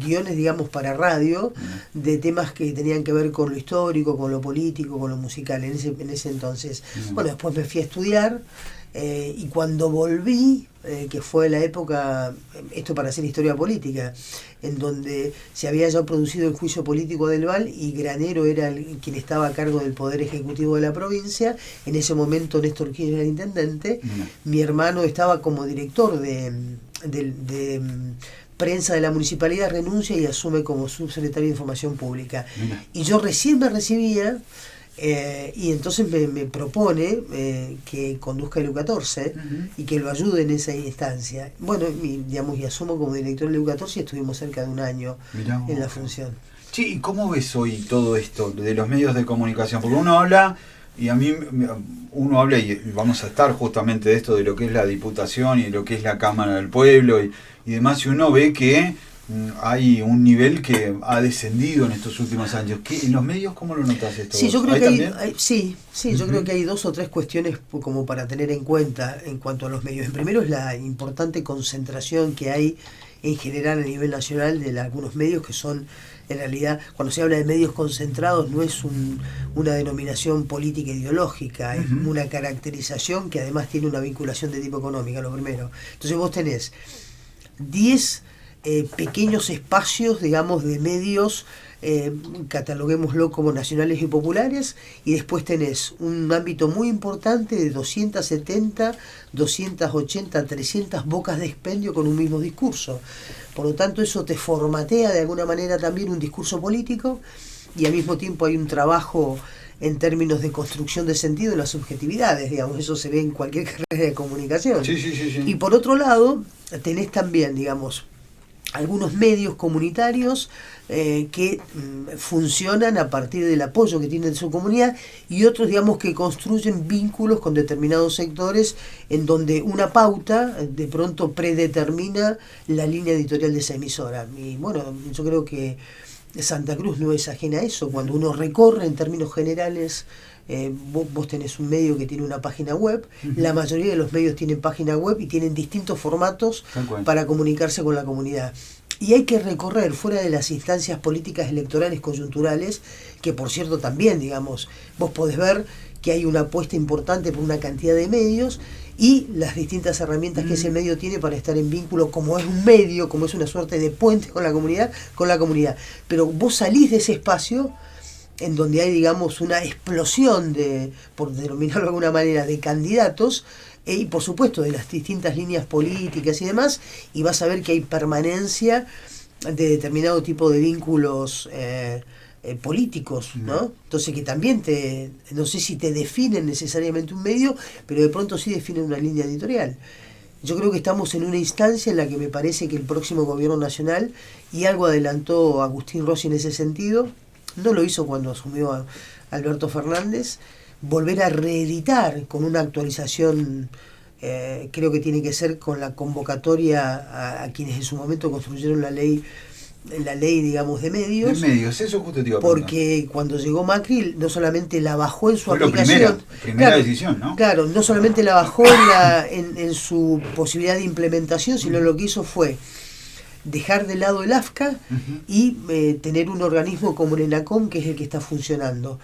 guiones, digamos, para radio, de temas que tenían que ver con lo histórico, con lo político, con lo musical, en ese entonces. Bueno, después me fui a estudiar, y cuando volví, que fue la época, esto para hacer historia política, en donde se había ya producido el juicio político del Val y Granero era quien estaba a cargo del Poder Ejecutivo de la provincia. En ese momento Néstor Kirchner era intendente, mi hermano estaba como director de prensa de la municipalidad, renuncia y asume como subsecretario de Información Pública. Y yo recién me recibía, y entonces me propone que conduzca el EU14 y que lo ayude en esa instancia. Bueno, y asumo como director del EU14 y estuvimos cerca de un año en la función. Sí, ¿y cómo ves hoy todo esto de los medios de comunicación? Porque uno habla, y uno habla, y vamos a estar justamente de esto, de lo que es la Diputación y de lo que es la Cámara del Pueblo y demás, y uno ve que hay un nivel que ha descendido en estos últimos años. ¿En los medios cómo lo notas esto? Sí, yo creo que yo creo que hay 2 o 3 cuestiones como para tener en cuenta en cuanto a los medios. En primero es la importante concentración que hay en general a nivel nacional de algunos medios que son, en realidad, cuando se habla de medios concentrados no es una denominación política ideológica, es una caracterización que además tiene una vinculación de tipo económica, lo primero. Entonces vos tenés 10 pequeños espacios, digamos, de medios, cataloguémoslo como nacionales y populares, y después tenés un ámbito muy importante de 270, 280, 300 bocas de expendio con un mismo discurso. Por lo tanto, eso te formatea de alguna manera también un discurso político, y al mismo tiempo hay un trabajo en términos de construcción de sentido en las subjetividades, digamos, eso se ve en cualquier carrera de comunicación. Sí. Y por otro lado, tenés también, digamos, algunos medios comunitarios que funcionan a partir del apoyo que tienen su comunidad, y otros, digamos, que construyen vínculos con determinados sectores en donde una pauta de pronto predetermina la línea editorial de esa emisora. Y bueno, yo creo que Santa Cruz no es ajena a eso. Cuando uno recorre en términos generales, vos tenés un medio que tiene una página web, la mayoría de los medios tienen página web y tienen distintos formatos para comunicarse con la comunidad. Y hay que recorrer fuera de las instancias políticas electorales coyunturales, que por cierto también, digamos, vos podés ver que hay una apuesta importante por una cantidad de medios y las distintas herramientas que ese medio tiene para estar en vínculo, como es un medio, como es una suerte de puente con la comunidad. Pero vos salís de ese espacio en donde hay, digamos, una explosión de, por denominarlo de alguna manera, de candidatos, y por supuesto de las distintas líneas políticas y demás, y vas a ver que hay permanencia de determinado tipo de vínculos políticos, ¿no? Entonces que también no sé si te definen necesariamente un medio, pero de pronto sí definen una línea editorial. Yo creo que estamos en una instancia en la que me parece que el próximo gobierno nacional, y algo adelantó Agustín Rossi en ese sentido, no lo hizo cuando asumió Alberto Fernández, volver a reeditar con una actualización, creo que tiene que ser con la convocatoria a quienes en su momento construyeron la ley, digamos, de medios. De medios, eso justo te iba a preguntar. Porque cuando llegó Macri, no solamente la bajó en su aplicación. Primera decisión, ¿no? Claro, no solamente la bajó en su posibilidad de implementación, sino lo que hizo fue dejar de lado el AFCA y tener un organismo como el ENACOM, que es el que está funcionando.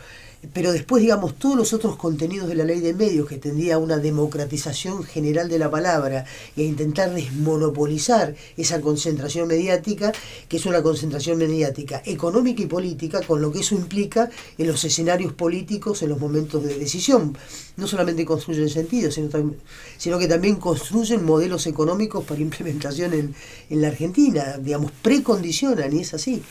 Pero después, digamos, todos los otros contenidos de la ley de medios, que tendía a una democratización general de la palabra y a intentar desmonopolizar esa concentración mediática, que es una concentración mediática económica y política, con lo que eso implica en los escenarios políticos, en los momentos de decisión. No solamente construyen sentido, sino que también construyen modelos económicos para implementación en la Argentina, digamos, precondicionan, y es así.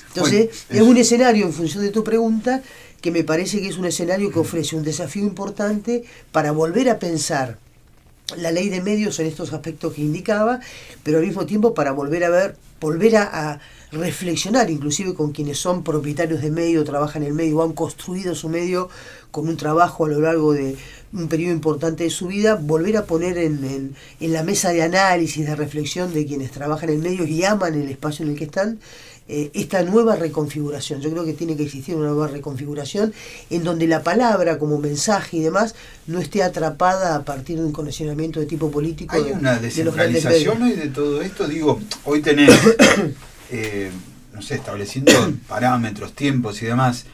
Entonces, es un escenario, en función de tu pregunta, que me parece que es un escenario que ofrece un desafío importante para volver a pensar la ley de medios en estos aspectos que indicaba, pero al mismo tiempo para volver a reflexionar, inclusive con quienes son propietarios de medio, trabajan en el medio o han construido su medio con un trabajo a lo largo de un periodo importante de su vida, volver a poner en la mesa de análisis, de reflexión de quienes trabajan en medios y aman el espacio en el que están, esta nueva reconfiguración. Yo creo que tiene que existir una nueva reconfiguración en donde la palabra como mensaje y demás no esté atrapada a partir de un condicionamiento de tipo político. Hay una descentralización hoy de todo esto. Digo, hoy tenés no sé, estableciendo parámetros, tiempos y demás,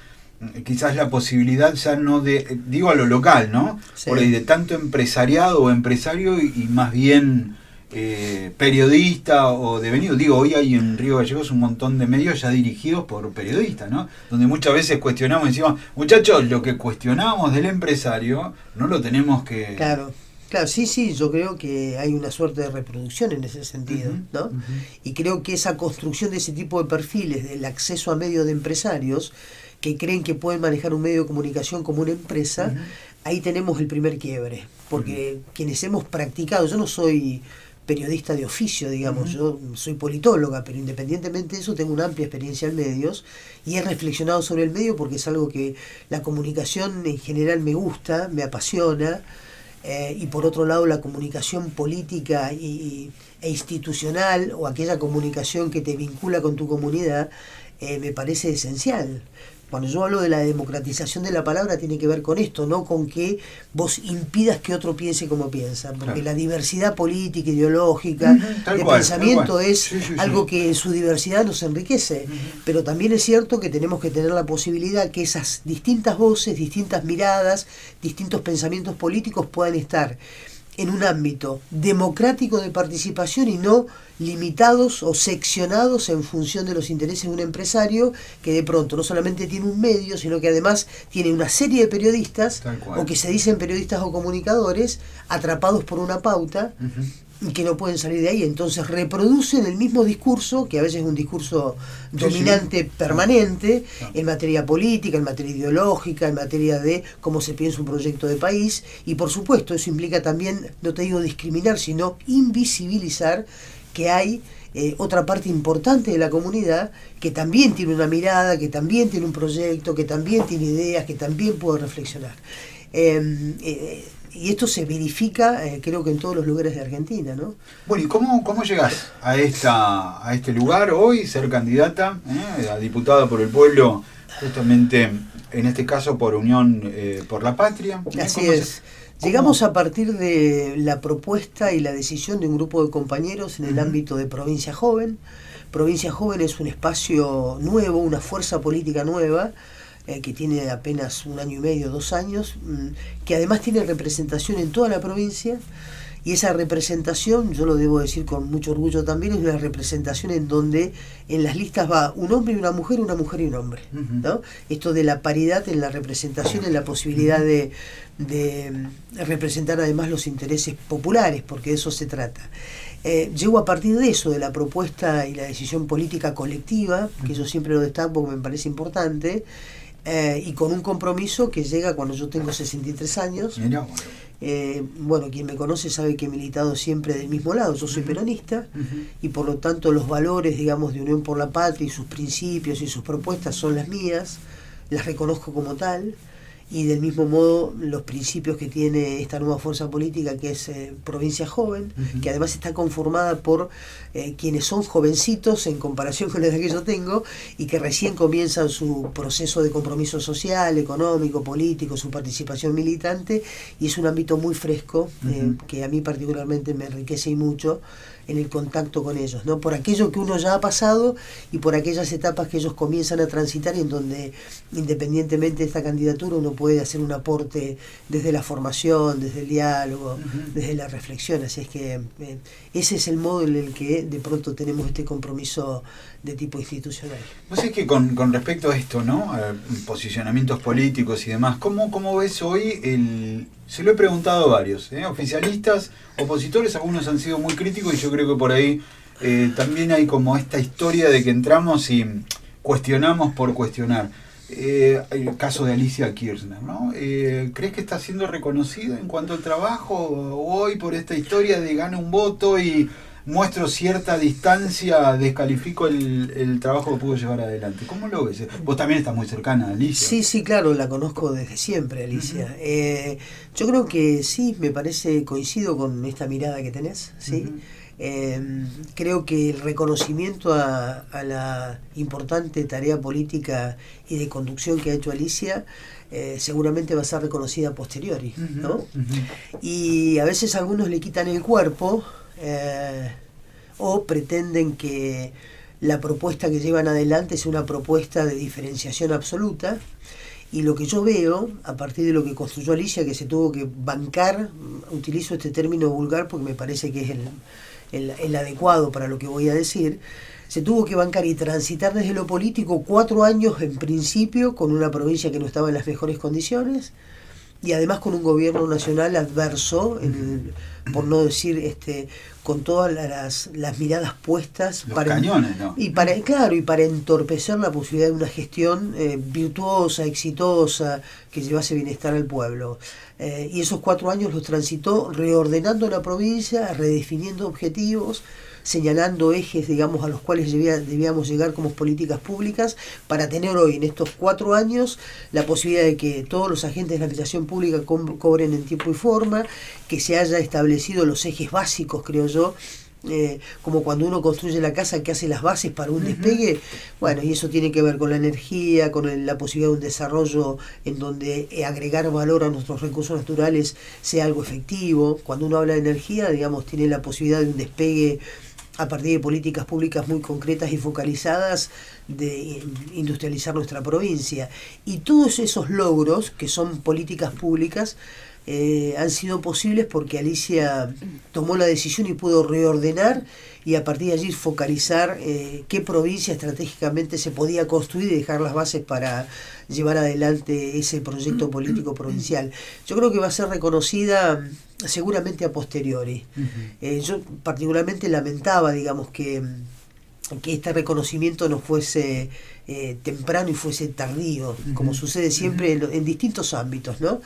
quizás la posibilidad ya no de, digo a lo local, ¿no? Sí. Por ahí de tanto empresariado o empresario y más bien periodista o devenido. Digo, hoy hay en Río Gallegos un montón de medios ya dirigidos por periodistas, ¿no? Donde muchas veces cuestionamos y decimos, muchachos, lo que cuestionamos del empresario no lo tenemos que... Claro, sí, yo creo que hay una suerte de reproducción en ese sentido, ¿no? Y creo que esa construcción de ese tipo de perfiles, del acceso a medios de empresarios que creen que pueden manejar un medio de comunicación como una empresa, ahí tenemos el primer quiebre, porque quienes hemos practicado, yo no soy periodista de oficio, digamos, yo soy politóloga, pero independientemente de eso tengo una amplia experiencia en medios y he reflexionado sobre el medio porque es algo que la comunicación en general me gusta, me apasiona, y por otro lado la comunicación política e institucional, o aquella comunicación que te vincula con tu comunidad, me parece esencial. Cuando yo hablo de la democratización de la palabra, tiene que ver con esto, no con que vos impidas que otro piense como piensa, porque claro, la diversidad política, ideológica, de pensamiento es algo que en su diversidad nos enriquece, pero también es cierto que tenemos que tener la posibilidad que esas distintas voces, distintas miradas, distintos pensamientos políticos puedan estar en un ámbito democrático de participación y no limitados o seccionados en función de los intereses de un empresario que de pronto no solamente tiene un medio, sino que además tiene una serie de periodistas o que se dicen periodistas o comunicadores atrapados por una pauta y que no pueden salir de ahí. Entonces reproducen el mismo discurso, que a veces es un discurso dominante permanente, en materia política, en materia ideológica, en materia de cómo se piensa un proyecto de país, y por supuesto eso implica también, no te digo discriminar, sino invisibilizar que hay otra parte importante de la comunidad que también tiene una mirada, que también tiene un proyecto, que también tiene ideas, que también puede reflexionar. Y esto se verifica, creo que en todos los lugares de Argentina, ¿no? Bueno, ¿y cómo llegás a este lugar hoy, ser candidata a diputada por el pueblo, justamente en este caso por Unión por la Patria? Así es. Llegamos a partir de la propuesta y la decisión de un grupo de compañeros en el ámbito de Provincia Joven. Provincia Joven es un espacio nuevo, una fuerza política nueva, que tiene apenas 1 año y medio, 2 años, que además tiene representación en toda la provincia, y esa representación, yo lo debo decir con mucho orgullo también, es una representación en donde en las listas va un hombre y una mujer y un hombre, ¿no? Esto de la paridad en la representación, en la posibilidad de representar además los intereses populares, porque de eso se trata. Llego a partir de eso, de la propuesta y la decisión política colectiva, que yo siempre lo destaco porque me parece importante, y con un compromiso que llega cuando yo tengo 63 años. Bueno, quien me conoce sabe que he militado siempre del mismo lado, yo soy peronista, y por lo tanto los valores, digamos, de Unión por la Patria y sus principios y sus propuestas son las mías, las reconozco como tal, y del mismo modo los principios que tiene esta nueva fuerza política que es Provincia Joven, que además está conformada por quienes son jovencitos en comparación con la edad que yo tengo y que recién comienzan su proceso de compromiso social, económico, político, su participación militante, y es un ámbito muy fresco que a mí particularmente me enriquece y mucho en el contacto con ellos, ¿no? Por aquello que uno ya ha pasado y por aquellas etapas que ellos comienzan a transitar y en donde, independientemente de esta candidatura, uno puede hacer un aporte desde la formación, desde el diálogo, desde la reflexión. Así es que ese es el modo en el que de pronto tenemos este compromiso de tipo institucional. Pues es que con respecto a esto, ¿no? A posicionamientos políticos y demás, ¿cómo ves hoy se lo he preguntado a varios, oficialistas, opositores, algunos han sido muy críticos y yo creo que por ahí también hay como esta historia de que entramos y cuestionamos por cuestionar. El caso de Alicia Kirchner, ¿no? ¿Crees que está siendo reconocida en cuanto al trabajo hoy por esta historia de gana un voto y muestro cierta distancia, descalifico el trabajo que pudo llevar adelante? ¿Cómo lo ves? Vos también estás muy cercana a Alicia. Sí, claro, la conozco desde siempre, Alicia. Yo creo que sí, me parece, coincido con esta mirada que tenés, ¿sí? Creo que el reconocimiento a la importante tarea política y de conducción que ha hecho Alicia seguramente va a ser reconocida a posteriori, ¿no? Y a veces algunos le quitan el cuerpo o pretenden que la propuesta que llevan adelante es una propuesta de diferenciación absoluta. Y lo que yo veo, a partir de lo que construyó Alicia, que se tuvo que bancar, utilizo este término vulgar porque me parece que es el adecuado para lo que voy a decir, se tuvo que bancar y transitar desde lo político 4 años en principio con una provincia que no estaba en las mejores condiciones y además con un gobierno nacional adverso, por no decir con todas las miradas puestas los cañones, ¿no? y para entorpecer la posibilidad de una gestión virtuosa, exitosa, que llevase bienestar al pueblo. Y esos 4 años los transitó reordenando la provincia, redefiniendo objetivos, señalando ejes, digamos, a los cuales debíamos llegar como políticas públicas para tener hoy, en estos 4 años, la posibilidad de que todos los agentes de la administración pública cobren en tiempo y forma, que se haya establecido los ejes básicos, creo yo, como cuando uno construye la casa que hace las bases para un despegue. Bueno, y eso tiene que ver con la energía, con la posibilidad de un desarrollo en donde agregar valor a nuestros recursos naturales sea algo efectivo. Cuando uno habla de energía, digamos, tiene la posibilidad de un despegue a partir de políticas públicas muy concretas y focalizadas de industrializar nuestra provincia. Y todos esos logros, que son políticas públicas, han sido posibles porque Alicia tomó la decisión y pudo reordenar y a partir de allí focalizar qué provincia estratégicamente se podía construir y dejar las bases para llevar adelante ese proyecto político provincial. Yo creo que va a ser reconocida seguramente a posteriori. Yo particularmente lamentaba, digamos, que este reconocimiento no fuese temprano y fuese tardío, como sucede siempre en distintos ámbitos, ¿no?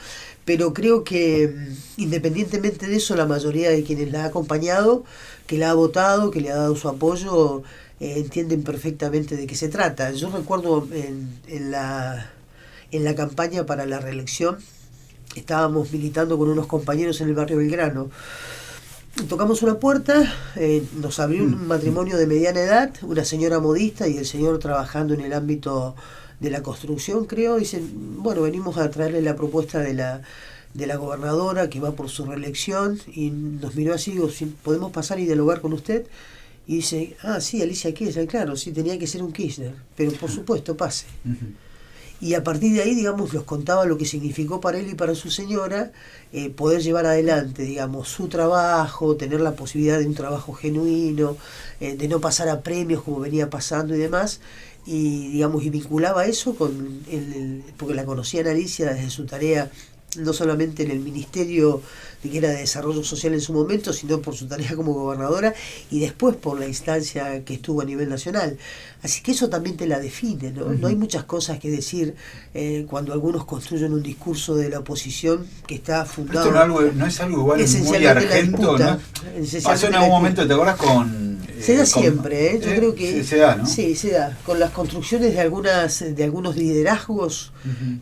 Pero creo que independientemente de eso, la mayoría de quienes la ha acompañado, que la ha votado, que le ha dado su apoyo, entienden perfectamente de qué se trata. Yo recuerdo en la campaña para la reelección, estábamos militando con unos compañeros en el barrio Belgrano. Tocamos una puerta, nos abrió un matrimonio de mediana edad, una señora modista y el señor trabajando en el ámbito de la construcción, creo. Dicen, bueno, venimos a traerle la propuesta de la gobernadora que va por su reelección, y nos miró así, digo, ¿podemos pasar y dialogar con usted? Y dice, sí, Alicia Kirchner, claro, sí, tenía que ser un Kirchner, pero por supuesto, pase. Y a partir de ahí, digamos, los contaba lo que significó para él y para su señora poder llevar adelante, digamos, su trabajo, tener la posibilidad de un trabajo genuino, de no pasar a premios como venía pasando y demás, y digamos, y vinculaba eso con porque la conocían a Alicia desde su tarea, no solamente en el Ministerio que era de Desarrollo Social en su momento, sino por su tarea como gobernadora y después por la instancia que estuvo a nivel nacional. Así que eso también te la define, ¿no? No hay muchas cosas que decir cuando algunos construyen un discurso de la oposición que está fundado... Esto no es algo igual muy argento, ¿no? Pasó en algún momento, ¿te acuerdas con...? Se da siempre, yo creo que se da, ¿no? Sí, se da. Con las construcciones de algunos liderazgos,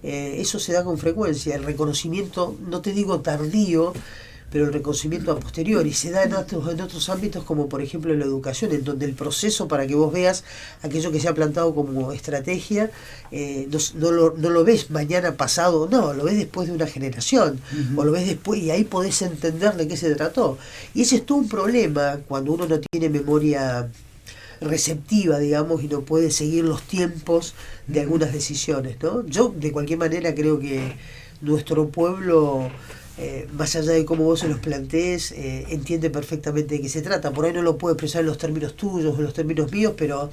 eso se da con frecuencia. El reconocimiento, no te digo tardío, pero el reconocimiento a posteriori se da en otros ámbitos, como por ejemplo en la educación, en donde el proceso para que vos veas aquello que se ha plantado como estrategia, no lo ves mañana pasado, no, lo ves después de una generación, o lo ves después y ahí podés entender de qué se trató. Y ese es todo un problema cuando uno no tiene memoria receptiva, digamos, y no puede seguir los tiempos de algunas decisiones, ¿no? Yo, de cualquier manera, creo que nuestro pueblo... más allá de cómo vos se los plantees, entiende perfectamente de qué se trata. Por ahí no lo puedo expresar en los términos tuyos o en los términos míos, pero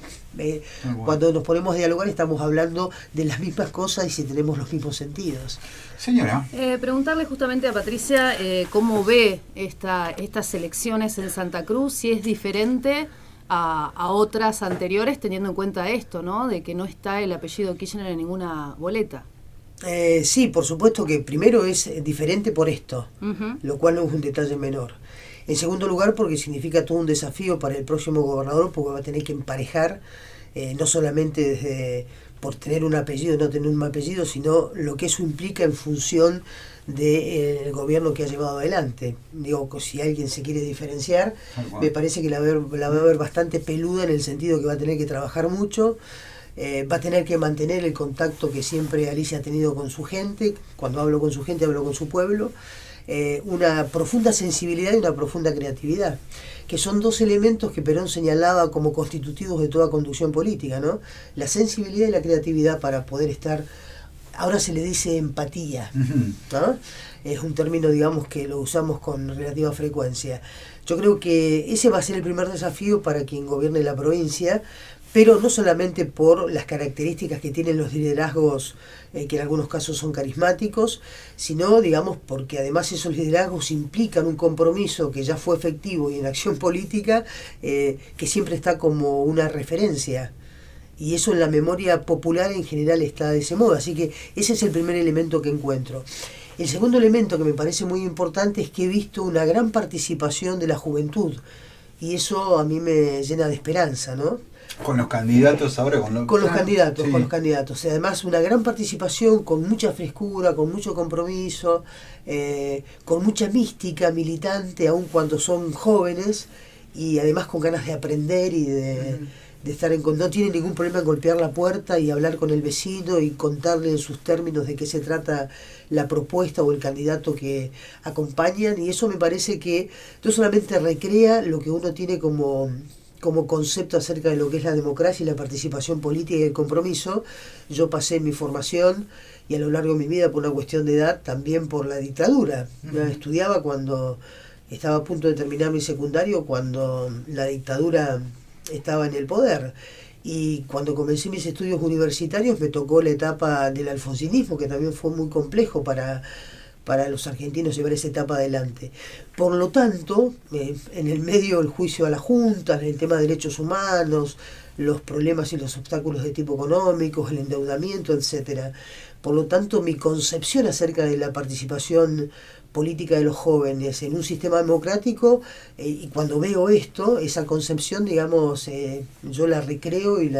cuando nos ponemos a dialogar estamos hablando de las mismas cosas y si tenemos los mismos sentidos. Señora. Preguntarle justamente a Patricia cómo ve estas elecciones en Santa Cruz, si es diferente a otras anteriores, teniendo en cuenta esto, ¿no? De que no está el apellido Kirchner en ninguna boleta. Sí, por supuesto que primero es diferente por esto, lo cual no es un detalle menor. En segundo lugar, porque significa todo un desafío para el próximo gobernador, porque va a tener que emparejar, no solamente por tener un apellido o no tener un apellido, sino lo que eso implica en función del gobierno que ha llevado adelante. Digo, si alguien se quiere diferenciar, me parece que la va a ver bastante peluda, en el sentido que va a tener que trabajar mucho. Va a tener que mantener el contacto que siempre Alicia ha tenido con su gente. Cuando hablo con su gente, hablo con su pueblo. una profunda sensibilidad y una profunda creatividad, que son dos elementos que Perón señalaba como constitutivos de toda conducción política, ¿no? La sensibilidad y la creatividad para poder estar. Ahora se le dice empatía, ¿no? Es un término, digamos, que lo usamos con relativa frecuencia. Yo creo que ese va a ser el primer desafío para quien gobierne la provincia, pero no solamente por las características que tienen los liderazgos, que en algunos casos son carismáticos, sino, digamos, porque además esos liderazgos implican un compromiso que ya fue efectivo y en acción política, que siempre está como una referencia. Y eso en la memoria popular en general está de ese modo. Así que ese es el primer elemento que encuentro. El segundo elemento que me parece muy importante es que he visto una gran participación de la juventud. Y eso a mí me llena de esperanza, ¿no? Con los candidatos ahora, con los candidatos. Sí. Con los candidatos. Además, una gran participación con mucha frescura, con mucho compromiso, con mucha mística militante, aun cuando son jóvenes, y además con ganas de aprender y de estar no tiene ningún problema en golpear la puerta y hablar con el vecino y contarle en sus términos de qué se trata la propuesta o el candidato que acompañan, y eso me parece que no solamente recrea lo que uno tiene como concepto acerca de lo que es la democracia y la participación política y el compromiso. Yo pasé en mi formación y a lo largo de mi vida, por una cuestión de edad, también por la dictadura. Estudiaba cuando estaba a punto de terminar mi secundario, cuando la dictadura estaba en el poder, y cuando comencé mis estudios universitarios me tocó la etapa del alfonsinismo, que también fue muy complejo para los argentinos llevar esa etapa adelante. Por lo tanto, en el medio el juicio a la Junta, el tema de derechos humanos, los problemas y los obstáculos de tipo económico, el endeudamiento, etcétera. Por lo tanto, mi concepción acerca de la participación política de los jóvenes en un sistema democrático, y cuando veo esto, esa concepción, digamos, yo la recreo y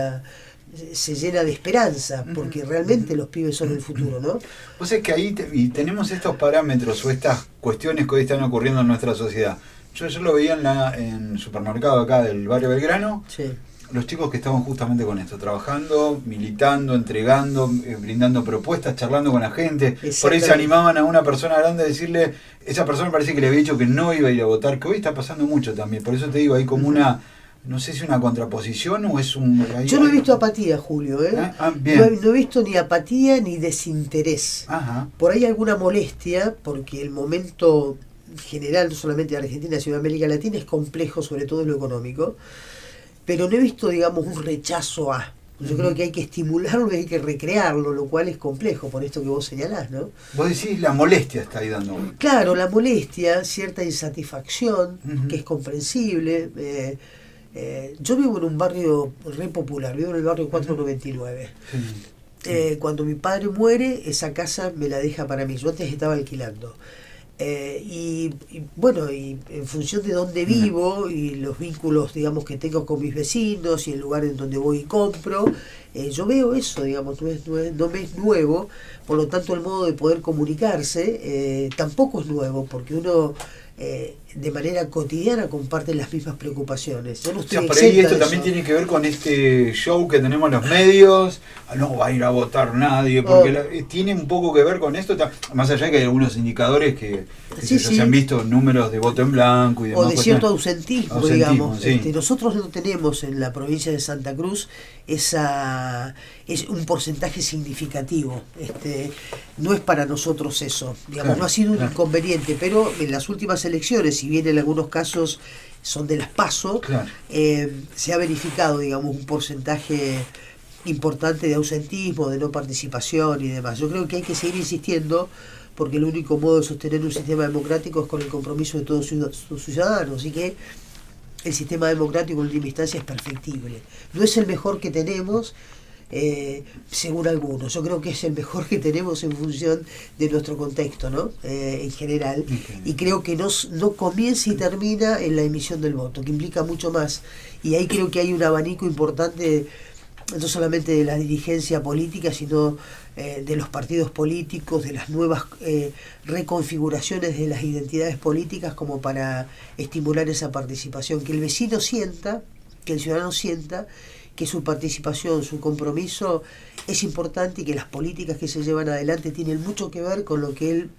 se llena de esperanza, porque realmente los pibes son el futuro, ¿no? Pues es que ahí tenemos estos parámetros o estas cuestiones que hoy están ocurriendo en nuestra sociedad. Yo lo veía en el supermercado acá del barrio Belgrano. Sí. Los chicos que estaban justamente con esto, trabajando, militando, entregando, brindando propuestas, charlando con la gente. Por ahí se animaban a una persona grande a decirle, esa persona parece que le había dicho que no iba a ir a votar, que hoy está pasando mucho también. Por eso te digo, hay como una, no sé si una contraposición o es un... Yo no he visto apatía, Julio, ¿eh? Bien. No he visto ni apatía ni desinterés. Ajá. Por ahí alguna molestia, porque el momento general, no solamente de Argentina, sino de América Latina, es complejo, sobre todo en lo económico. Pero no he visto, digamos, un rechazo a. Yo creo que hay que estimularlo y hay que recrearlo, lo cual es complejo, por esto que vos señalás, ¿no? Vos decís, la molestia está ahí dando. Claro, la molestia, cierta insatisfacción, que es comprensible. Yo vivo en un barrio re popular, vivo en el barrio 499. Cuando mi padre muere, esa casa me la deja para mí. Yo antes estaba alquilando. Y bueno, y en función de dónde vivo y los vínculos, digamos, que tengo con mis vecinos y el lugar en donde voy y compro, yo veo eso, digamos, no me es nuevo. Por lo tanto, el modo de poder comunicarse tampoco es nuevo, porque uno de manera cotidiana comparte las mismas preocupaciones. Yo no estoy por ahí esto de también eso. tiene que ver con este show que tenemos en los medios. No va a ir a votar nadie, porque tiene un poco que ver con esto, más allá de que hay algunos indicadores que se han visto números de voto en blanco y demás. O de cierto ausentismo, digamos. Sí. Nosotros no tenemos en la provincia de Santa Cruz es un porcentaje significativo. No es para nosotros eso, digamos, no ha sido un inconveniente, pero en las últimas elecciones, si bien en algunos casos son de las PASO, se ha verificado, digamos, un porcentaje importante de ausentismo, de no participación y demás. Yo creo que hay que seguir insistiendo, porque el único modo de sostener un sistema democrático es con el compromiso de todos sus ciudadanos, y que el sistema democrático en última instancia es perfectible. No es el mejor que tenemos, según algunos. Yo creo que es el mejor que tenemos en función de nuestro contexto, ¿no? En general. Y creo que no comienza y termina en la emisión del voto, que implica mucho más. Y ahí creo que hay un abanico importante, no solamente de la dirigencia política, sino de los partidos políticos, de las nuevas reconfiguraciones de las identidades políticas, como para estimular esa participación, que el vecino sienta, que el ciudadano sienta que su participación, su compromiso es importante y que las políticas que se llevan adelante tienen mucho que ver con lo que él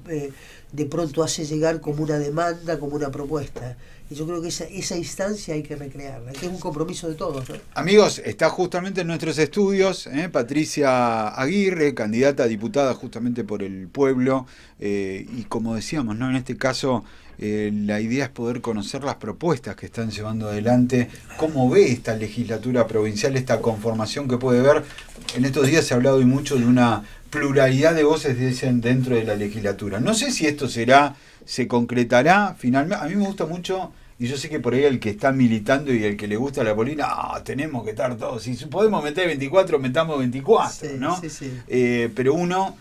de pronto hace llegar como una demanda, como una propuesta. Y yo creo que esa instancia hay que recrearla, que es un compromiso de todos, ¿no? Amigos, está justamente en nuestros estudios Patricia Aguirre, candidata a diputada justamente por el pueblo, y como decíamos, ¿no? En este caso la idea es poder conocer las propuestas que están llevando adelante, cómo ve esta legislatura provincial, esta conformación que puede ver. En estos días se ha hablado y mucho de una pluralidad de voces, dicen, dentro de la legislatura. No sé si esto se concretará finalmente. A mí me gusta mucho, y yo sé que por ahí el que está militando y el que le gusta la política, tenemos que estar todos, si podemos meter 24, metamos 24, sí, ¿no? Sí, sí. Pero uno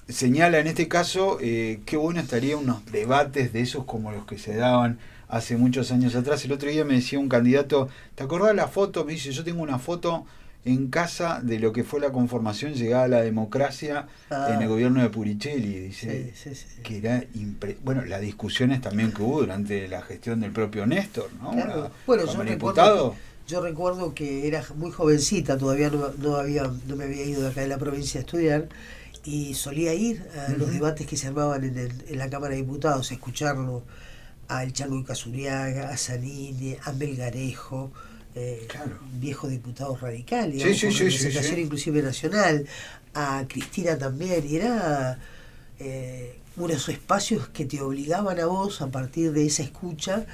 señala en este caso qué bueno estaría unos debates de esos como los que se daban hace muchos años atrás. El otro día me decía un candidato, ¿te acordás la foto? Me dice, yo tengo una foto en casa de lo que fue la conformación, llegada a la democracia en el gobierno de Puricelli, dice, que era bueno, las discusiones también que hubo durante la gestión del propio Néstor, ¿no? Claro. Bueno, yo recuerdo que era muy jovencita, todavía no me había ido de acá de la provincia a estudiar, y solía ir a los debates que se armaban en la Cámara de Diputados, escucharlo al Chango Casuriaga, a Zanini, a Melgarejo, viejo diputado radical, digamos, con representación inclusive nacional, a Cristina también, y era unos espacios que te obligaban a vos, a partir de esa escucha,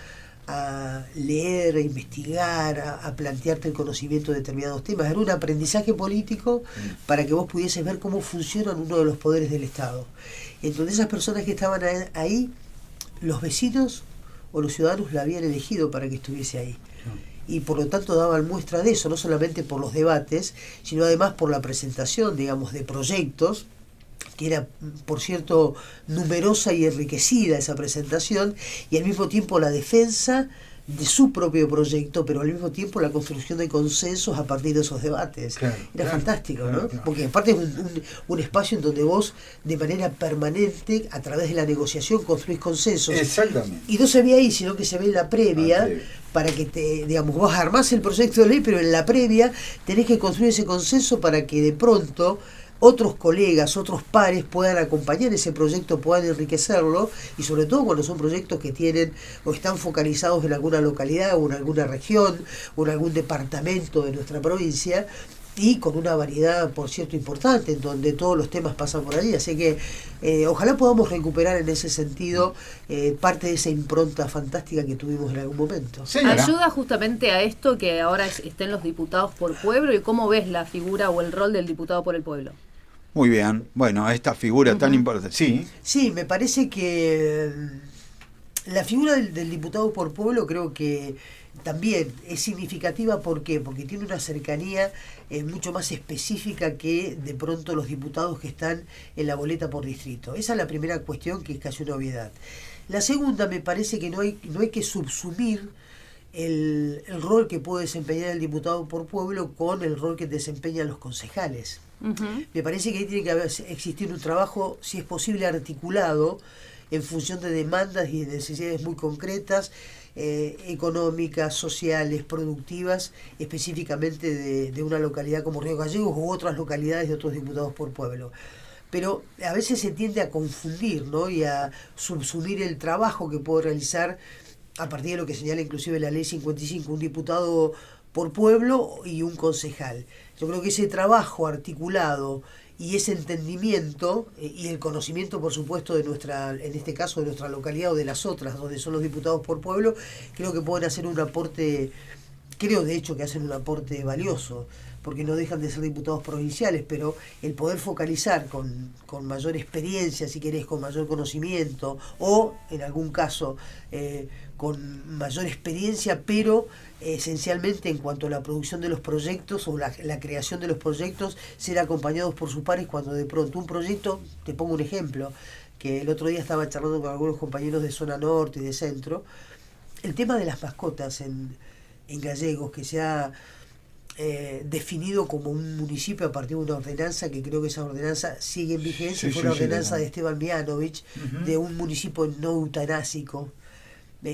a leer, a investigar, a plantearte el conocimiento de determinados temas. Era un aprendizaje político para que vos pudieses ver cómo funcionan uno de los poderes del Estado. Entonces esas personas que estaban ahí, los vecinos o los ciudadanos la habían elegido para que estuviese ahí. Y por lo tanto daban muestra de eso, no solamente por los debates, sino además por la presentación, digamos, de proyectos, que era, por cierto, numerosa y enriquecida esa presentación, y al mismo tiempo la defensa de su propio proyecto, pero al mismo tiempo la construcción de consensos a partir de esos debates. Era fantástico, ¿no? Porque aparte es un espacio en donde vos, de manera permanente, a través de la negociación, construís consensos. Exactamente. Y no se ve ahí, sino que se ve en la previa, para que digamos, vos armás el proyecto de ley, pero en la previa tenés que construir ese consenso para que de pronto otros colegas, otros pares puedan acompañar ese proyecto, puedan enriquecerlo, y sobre todo cuando son proyectos que tienen o están focalizados en alguna localidad o en alguna región o en algún departamento de nuestra provincia, y con una variedad, por cierto, importante, en donde todos los temas pasan por allí. Así que ojalá podamos recuperar en ese sentido parte de esa impronta fantástica que tuvimos en algún momento. Ayuda justamente a esto que ahora estén los diputados por pueblo, y cómo ves la figura o el rol del diputado por el pueblo. Muy bien, bueno, esta figura tan importante. Sí, me parece que la figura del diputado por pueblo creo que también es significativa. ¿Por qué? Porque tiene una cercanía mucho más específica que de pronto los diputados que están en la boleta por distrito. Esa es la primera cuestión, que es casi una obviedad. La segunda, me parece que no hay que subsumir el rol que puede desempeñar el diputado por pueblo con el rol que desempeñan los concejales. Me parece que ahí tiene que existir un trabajo, si es posible, articulado en función de demandas y de necesidades muy concretas, económicas, sociales, productivas, específicamente de una localidad como Río Gallegos u otras localidades de otros diputados por pueblo. Pero a veces se tiende a confundir, ¿no? Y a subsumir el trabajo que puede realizar, a partir de lo que señala inclusive la ley 55, un diputado por pueblo y un concejal. Yo creo que ese trabajo articulado y ese entendimiento y el conocimiento, por supuesto, de en este caso de nuestra localidad o de las otras, donde son los diputados por pueblo, creo que pueden hacer un aporte, creo de hecho que hacen un aporte valioso, porque no dejan de ser diputados provinciales, pero el poder focalizar con mayor experiencia, si querés, con mayor conocimiento, o en algún caso con mayor experiencia, pero esencialmente en cuanto a la producción de los proyectos o la creación de los proyectos, ser acompañados por sus pares cuando de pronto un proyecto, te pongo un ejemplo, que el otro día estaba charlando con algunos compañeros de zona norte y de centro, el tema de las mascotas en Gallegos, que se ha definido como un municipio a partir de una ordenanza, que creo que esa ordenanza sigue en vigencia, fue la ordenanza de Esteban Mianovich, de un municipio no eutanásico.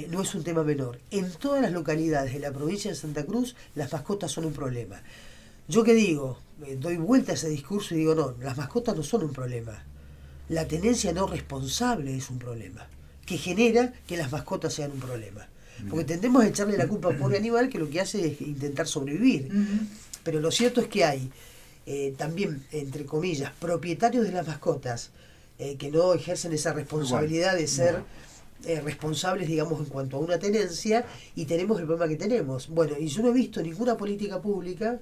No es un tema menor. En todas las localidades de la provincia de Santa Cruz, las mascotas son un problema. ¿Yo qué digo? Doy vuelta a ese discurso y digo, no, las mascotas no son un problema. La tenencia no responsable es un problema, que genera que las mascotas sean un problema. Porque tendemos a echarle la culpa al pobre animal, que lo que hace es intentar sobrevivir. Pero lo cierto es que hay también, entre comillas, propietarios de las mascotas que no ejercen esa responsabilidad de ser responsables, digamos, en cuanto a una tenencia, y tenemos el problema que tenemos. Bueno, y yo no he visto ninguna política pública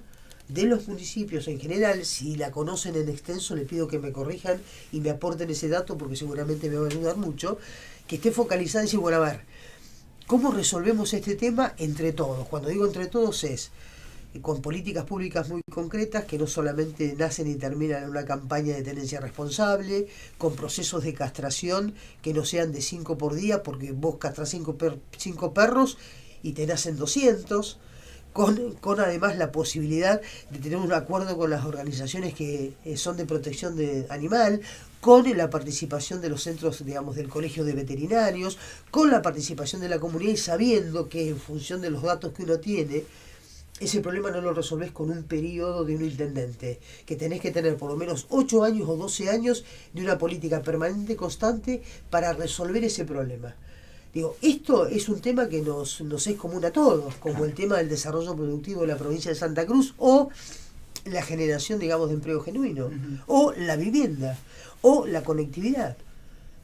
de los municipios en general. Si la conocen en extenso, le pido que me corrijan y me aporten ese dato, porque seguramente me va a ayudar mucho, que esté focalizada en decir, bueno, a ver, ¿cómo resolvemos este tema entre todos? Cuando digo entre todos es con políticas públicas muy concretas que no solamente nacen y terminan en una campaña de tenencia responsable, con procesos de castración que no sean de 5 por día, porque vos castrás 5 perros y te nacen 200, con además la posibilidad de tener un acuerdo con las organizaciones que son de protección de animal, con la participación de los centros, digamos, del colegio de veterinarios, con la participación de la comunidad, y sabiendo que en función de los datos que uno tiene, ese problema no lo resolvés con un periodo de un intendente, que tenés que tener por lo menos 8 años o 12 años de una política permanente, constante, para resolver ese problema. Digo, esto es un tema que nos es común a todos, como el tema del desarrollo productivo de la provincia de Santa Cruz, o la generación, digamos, de empleo genuino, o la vivienda, o la conectividad.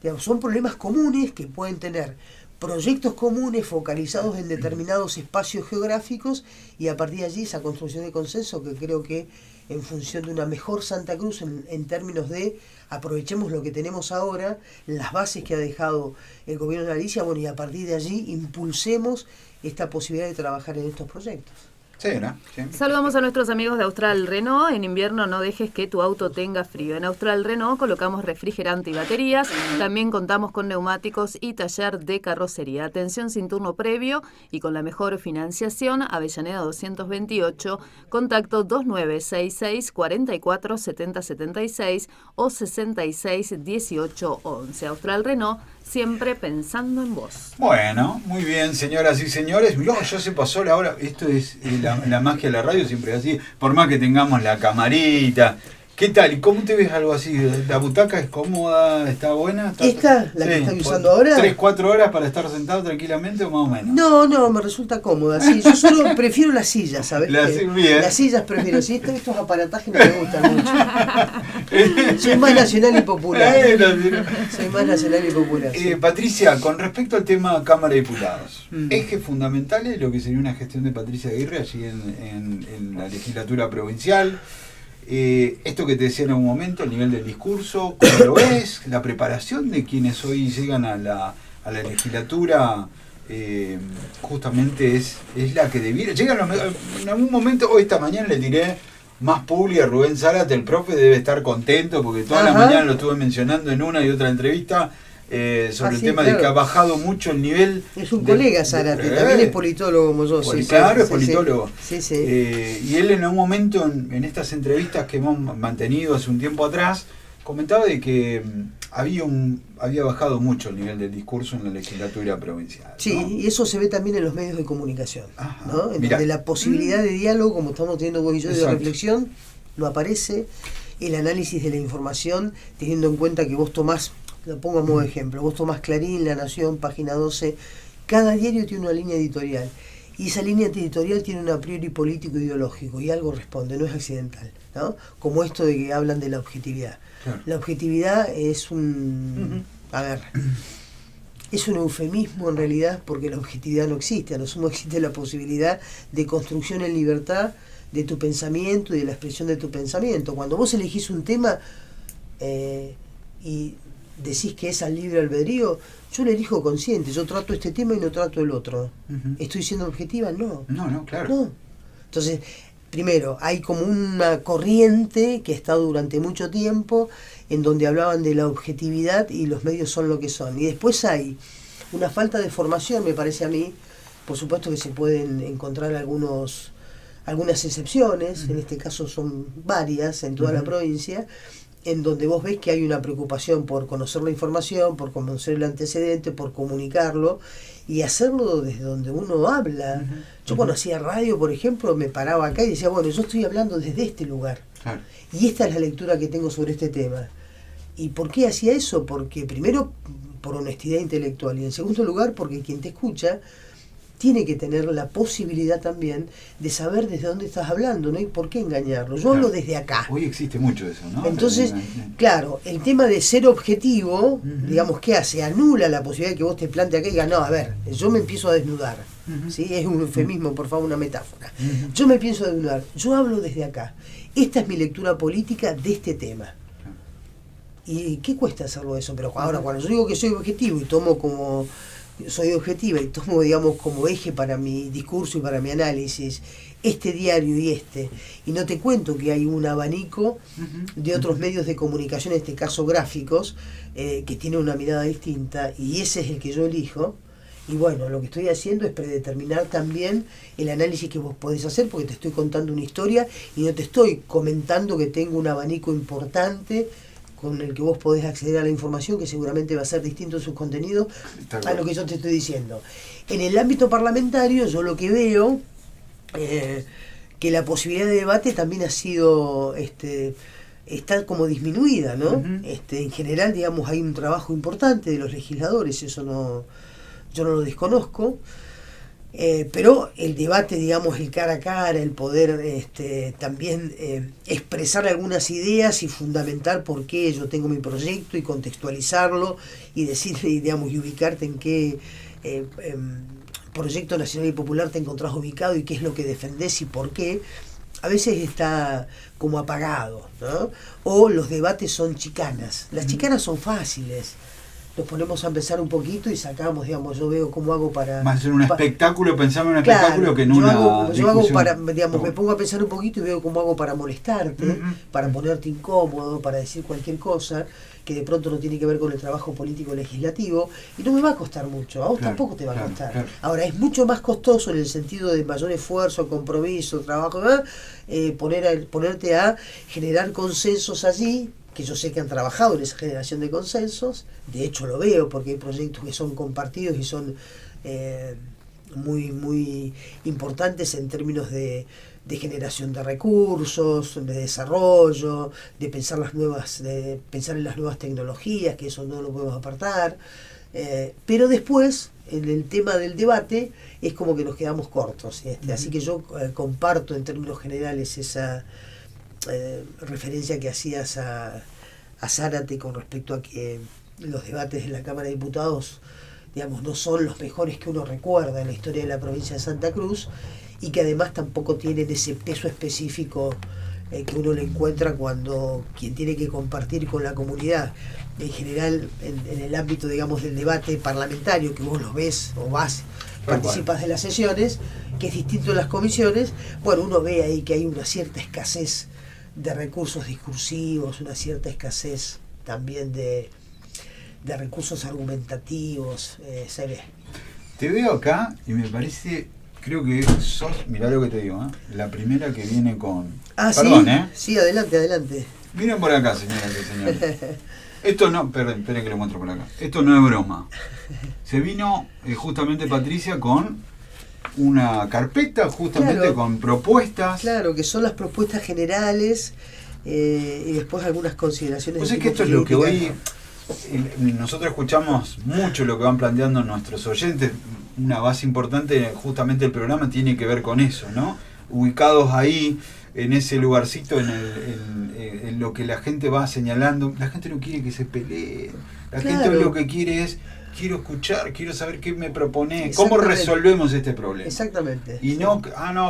Digamos, son problemas comunes que pueden tener proyectos comunes focalizados en determinados espacios geográficos, y a partir de allí esa construcción de consenso, que creo que en función de una mejor Santa Cruz en términos de aprovechemos lo que tenemos ahora, las bases que ha dejado el gobierno de Galicia, bueno, y a partir de allí impulsemos esta posibilidad de trabajar en estos proyectos. Sí, ¿no? Sí. Saludamos a nuestros amigos de Austral Renault. En invierno no dejes que tu auto tenga frío. En Austral Renault colocamos refrigerante y baterías. También contamos con neumáticos y taller de carrocería. Atención sin turno previo y con la mejor financiación. Avellaneda 228, contacto 2966 44 70 76 o 66 18 11. Austral Renault, siempre pensando en vos. Bueno, muy bien, señoras y señores. Mirá, ya se pasó la hora. Esto es la magia de la radio, siempre es así. Por más que tengamos la camarita. ¿Qué tal? ¿Y cómo te ves algo así? ¿La butaca es cómoda? ¿Está buena? ¿Esta? ¿La que estoy usando ahora? 3-4 horas para estar sentado tranquilamente o más o menos? No, me resulta cómoda. Sí, yo solo prefiero las sillas, ¿sabes? Las sillas prefiero. Sí, estos aparatajes no me gustan mucho. Soy más nacional y popular. Soy más nacional y popular. Sí. Patricia, con respecto al tema Cámara de Diputados, ejes fundamentales lo que sería una gestión de Patricia Aguirre allí en la legislatura provincial. Esto que te decía en algún momento, el nivel del discurso, ¿cómo lo ves? La preparación de quienes hoy llegan a la legislatura, justamente es la que debiera. En algún momento, hoy esta mañana le tiré más publi a Rubén Zárate, el profe debe estar contento porque toda la mañana lo estuve mencionando en una y otra entrevista. Sobre el tema de que ha bajado mucho el nivel. Es un colega Zárate, también es politólogo como yo. Claro, es politólogo. Sí. Y él en un momento, en estas entrevistas que hemos mantenido hace un tiempo atrás, comentaba de que había bajado mucho el nivel del discurso en la legislatura provincial. Sí, ¿no? Y eso se ve también en los medios de comunicación. ¿No? En donde la posibilidad de diálogo, como estamos teniendo vos y yo, de reflexión, no aparece. El análisis de la información, teniendo en cuenta que vos tomás, lo pongo a modo de ejemplo, vos tomás Clarín, La Nación, Página 12, cada diario tiene una línea editorial, y esa línea editorial tiene un a priori político ideológico, y algo responde, no es accidental, ¿no? Como esto de que hablan de la objetividad. Claro. La objetividad es es un eufemismo en realidad, porque la objetividad no existe, a lo sumo existe la posibilidad de construcción en libertad de tu pensamiento y de la expresión de tu pensamiento. Cuando vos elegís un tema y decís que es al libre albedrío, yo lo elijo consciente, yo trato este tema y no trato el otro. ¿Estoy siendo objetiva? No. No, claro. No. Entonces, primero, hay como una corriente que ha estado durante mucho tiempo en donde hablaban de la objetividad y los medios son lo que son. Y después hay una falta de formación, me parece a mí. Por supuesto que se pueden encontrar algunas excepciones, en este caso son varias en toda la provincia, en donde vos ves que hay una preocupación por conocer la información, por conocer el antecedente, por comunicarlo y hacerlo desde donde uno habla. Yo cuando hacía radio, por ejemplo, me paraba acá y decía, bueno, yo estoy hablando desde este lugar. Claro. Y esta es la lectura que tengo sobre este tema. ¿Y por qué hacía eso? Porque primero, por honestidad intelectual, y en segundo lugar, porque quien te escucha tiene que tener la posibilidad también de saber desde dónde estás hablando, no hay por qué engañarlo. Yo hablo desde acá. Hoy existe mucho eso, ¿no? Entonces, claro, el tema de ser objetivo, digamos, ¿qué hace? Anula la posibilidad de que vos te plantees acá y digas, no, a ver, yo me empiezo a desnudar. ¿Sí? Es un eufemismo, por favor, una metáfora. Yo me empiezo a desnudar. Yo hablo desde acá. Esta es mi lectura política de este tema. ¿Y qué cuesta hacerlo eso? Pero ahora, cuando yo digo que soy objetivo y tomo como... soy objetiva y tomo, digamos, como eje para mi discurso y para mi análisis este diario y no te cuento que hay un abanico de otros medios de comunicación, en este caso gráficos, que tienen una mirada distinta, y ese es el que yo elijo. Y bueno, lo que estoy haciendo es predeterminar también el análisis que vos podés hacer, porque te estoy contando una historia y no te estoy comentando que tengo un abanico importante con el que vos podés acceder a la información, que seguramente va a ser distinto en sus contenidos a lo que yo te estoy diciendo. En el ámbito parlamentario, yo lo que veo, que la posibilidad de debate también ha sido, está como disminuida, ¿no? En general, digamos, hay un trabajo importante de los legisladores, eso no, yo no lo desconozco. Pero el debate, digamos, el cara a cara, el poder también expresar algunas ideas y fundamentar por qué yo tengo mi proyecto y contextualizarlo y decirle, digamos, y ubicarte en qué proyecto nacional y popular te encontrás ubicado y qué es lo que defendés y por qué, a veces está como apagado, ¿no? O los debates son chicanas. Las chicanas son fáciles. Nos ponemos a empezar un poquito y sacamos, digamos, yo veo cómo hago para... Más en un espectáculo, pensamos en un espectáculo que en una yo hago para, digamos, me pongo a pensar un poquito y veo cómo hago para molestarte, para ponerte incómodo, para decir cualquier cosa que de pronto no tiene que ver con el trabajo político legislativo, y no me va a costar mucho, a vos tampoco te va a costar. Ahora, es mucho más costoso en el sentido de mayor esfuerzo, compromiso, trabajo, ponerte a generar consensos allí, que yo sé que han trabajado en esa generación de consensos, de hecho lo veo porque hay proyectos que son compartidos y son muy, muy importantes en términos de generación de recursos, de desarrollo, de pensar en las nuevas tecnologías, que eso no lo podemos apartar, pero después en el tema del debate es como que nos quedamos cortos, así que yo comparto en términos generales esa referencia que hacías a Zárate con respecto a que los debates en la Cámara de Diputados, digamos, no son los mejores que uno recuerda en la historia de la provincia de Santa Cruz, y que además tampoco tienen ese peso específico que uno le encuentra cuando quien tiene que compartir con la comunidad, en general en el ámbito, digamos, del debate parlamentario, que vos lo ves o participas de las sesiones, que es distinto de las comisiones. Bueno, uno ve ahí que hay una cierta escasez de recursos discursivos, una cierta escasez también de recursos argumentativos, se ve. Te veo acá y me parece, creo que sos, mirá lo que te digo, la primera que viene con... Perdón, ¿sí? Sí, adelante. Miren por acá, señoras y señores. Esto no, esperen que lo muestro por acá. Esto no es broma. Se vino justamente Patricia con una carpeta justamente con propuestas. Claro, que son las propuestas generales y después algunas consideraciones. Pues es que esto es lo que hoy nosotros escuchamos mucho lo que van planteando nuestros oyentes. Una base importante justamente del programa tiene que ver con eso, ¿no? Ubicados ahí en ese lugarcito, en lo que la gente va señalando. La gente no quiere que se pelee, la gente lo que quiere es: quiero escuchar, quiero saber qué me propones, cómo resolvemos este problema. Exactamente. Y no,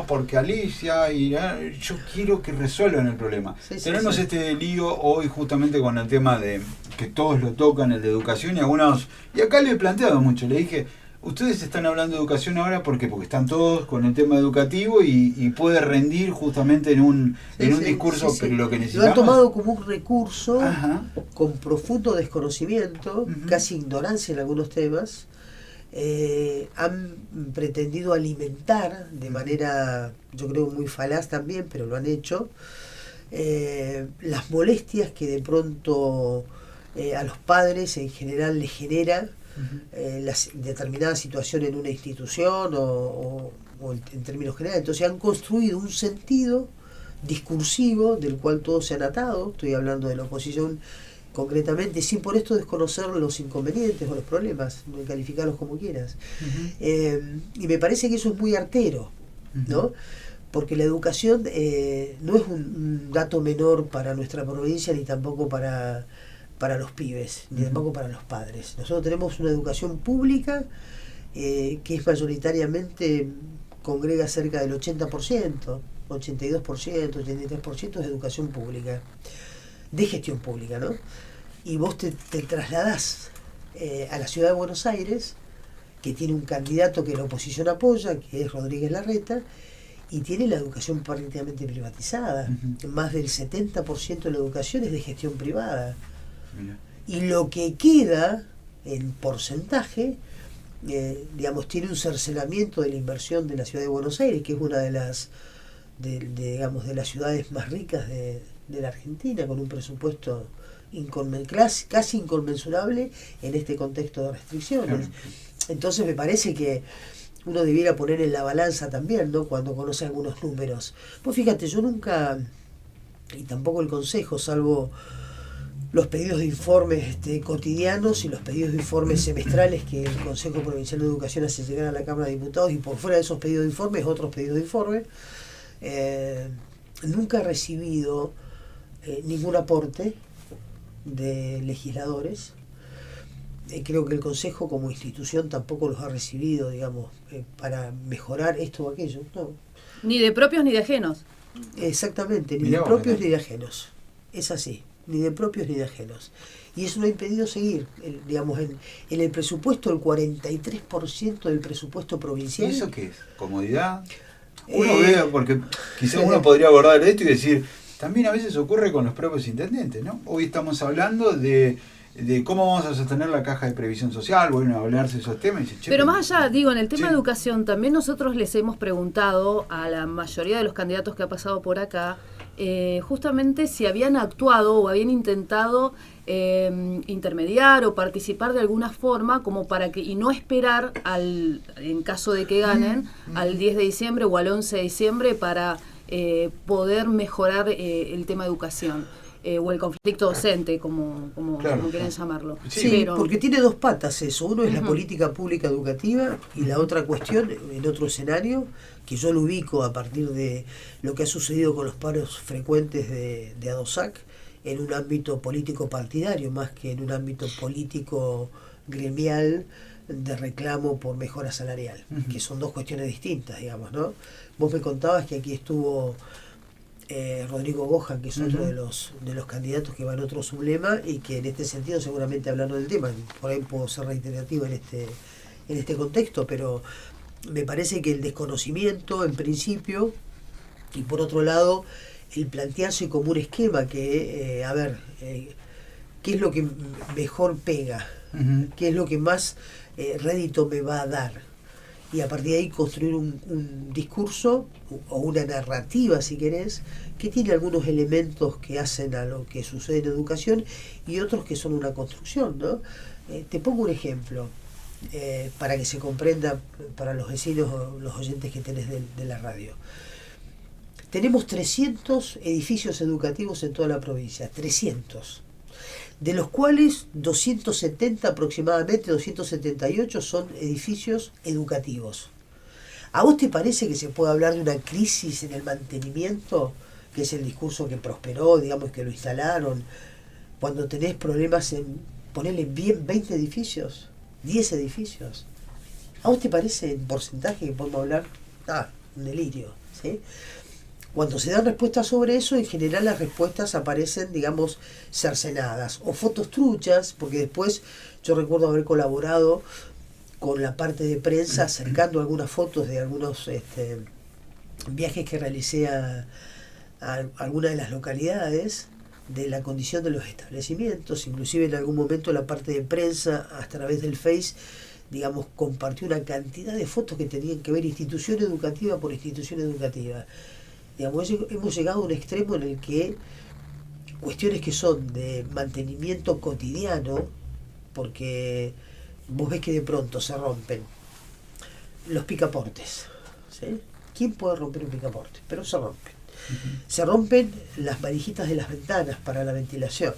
porque Alicia, yo quiero que resuelvan el problema. Tenemos este lío hoy justamente con el tema de que todos lo tocan, el de educación, y acá le he planteado mucho, le dije, ustedes están hablando de educación ahora porque están todos con el tema educativo y puede rendir justamente en un discurso, pero lo que necesitamos... Lo han tomado como un recurso con profundo desconocimiento, casi ignorancia en algunos temas. Han pretendido alimentar de manera, yo creo, muy falaz también, pero lo han hecho, las molestias que de pronto a los padres en general les genera determinada situación en una institución o en términos generales. Entonces han construido un sentido discursivo del cual todos se han atado. Estoy hablando de la oposición concretamente, sin por esto desconocer los inconvenientes o los problemas, calificarlos como quieras. Y me parece que eso es muy artero, ¿no? Porque la educación no es un dato menor para nuestra provincia, ni tampoco para los pibes, ni tampoco para los padres. Nosotros tenemos una educación pública que es mayoritariamente, congrega cerca del 80%, 82%, 83% de educación pública, de gestión pública, ¿no? Y vos te trasladás a la ciudad de Buenos Aires, que tiene un candidato que la oposición apoya, que es Rodríguez Larreta, y tiene la educación prácticamente privatizada. Más del 70% de la educación es de gestión privada. Y lo que queda en porcentaje, digamos, tiene un cercenamiento de la inversión de la ciudad de Buenos Aires, que es una de las digamos, de las ciudades más ricas de la Argentina, con un presupuesto casi inconmensurable en este contexto de restricciones. Entonces me parece que uno debiera poner en la balanza también, ¿no?, cuando conoce algunos números. Pues fíjate, yo nunca, y tampoco el Consejo, salvo los pedidos de informes cotidianos y los pedidos de informes semestrales que el Consejo Provincial de Educación hace llegar a la Cámara de Diputados, y por fuera de esos pedidos de informes, otros pedidos de informe, nunca he recibido ningún aporte de legisladores. Creo que el Consejo como institución tampoco los ha recibido, digamos, para mejorar esto o aquello. No. Ni de propios ni de ajenos. Exactamente, ni de propios ni de ajenos. Es así, ni de propios ni de ajenos. Y eso no ha impedido seguir, digamos, en el presupuesto, el 43% del presupuesto provincial. ¿Y eso qué es? ¿Comodidad? Uno ve, porque quizás uno podría abordar esto y decir, también a veces ocurre con los propios intendentes, ¿no? Hoy estamos hablando de cómo vamos a sostener la caja de previsión social, bueno, a hablarse de esos temas. Y dice, pero más allá, digo, en el tema de educación, también nosotros les hemos preguntado a la mayoría de los candidatos que ha pasado por acá, justamente si habían actuado o habían intentado intermediar o participar de alguna forma como para que, y no esperar en caso de que ganen, al 10 de diciembre o al 11 de diciembre para poder mejorar el tema de educación. O el conflicto docente, como quieren llamarlo. Sí, pero porque tiene dos patas eso. Uno es la política pública educativa, y la otra cuestión, en otro escenario, que yo lo ubico a partir de lo que ha sucedido con los paros frecuentes de ADOSAC, en un ámbito político partidario, más que en un ámbito político gremial de reclamo por mejora salarial, que son dos cuestiones distintas, digamos, ¿no? Vos me contabas que aquí estuvo Rodrigo Boja, que es otro de los candidatos que va en otro sublema, y que en este sentido seguramente hablando del tema, por ahí puedo ser reiterativo en este contexto, pero me parece que el desconocimiento en principio, y por otro lado el plantearse como un esquema que qué es lo que mejor pega, qué es lo que más rédito me va a dar, y a partir de ahí construir un discurso o una narrativa, si querés, que tiene algunos elementos que hacen a lo que sucede en educación y otros que son una construcción, ¿no? Te pongo un ejemplo para que se comprenda para los vecinos o los oyentes que tenés de la radio. Tenemos 300 edificios educativos en toda la provincia, 300. De los cuales 270 aproximadamente, 278 son edificios educativos. ¿A vos te parece que se puede hablar de una crisis en el mantenimiento, que es el discurso que prosperó, digamos, que lo instalaron, cuando tenés problemas en ponerle bien 20 edificios, 10 edificios? ¿A vos te parece en porcentaje que podemos hablar? Un delirio, ¿sí? Cuando se dan respuestas sobre eso, en general las respuestas aparecen, digamos, cercenadas o fotos truchas, porque después yo recuerdo haber colaborado con la parte de prensa acercando algunas fotos de algunos viajes que realicé a algunas de las localidades, de la condición de los establecimientos. Inclusive en algún momento la parte de prensa, a través del Face, digamos, compartió una cantidad de fotos que tenían que ver institución educativa por institución educativa. Digamos, hemos llegado a un extremo en el que cuestiones que son de mantenimiento cotidiano, porque vos ves que de pronto se rompen los picaportes, ¿sí? ¿Quién puede romper un picaporte? Pero se rompen. Se rompen las varijitas de las ventanas para la ventilación.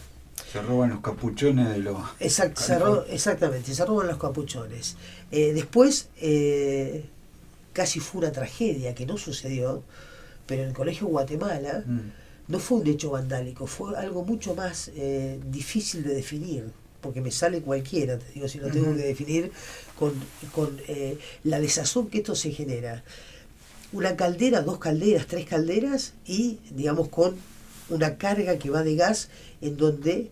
Se roban los capuchones de los... Exactamente, se roban los capuchones. Después, casi fue una tragedia que no sucedió, pero en el Colegio Guatemala no fue un hecho vandálico, fue algo mucho más difícil de definir, porque me sale cualquiera, te digo, si lo tengo que definir con la desazón que esto se genera. Una caldera, 2 calderas, 3 calderas y, digamos, con una carga que va de gas en donde,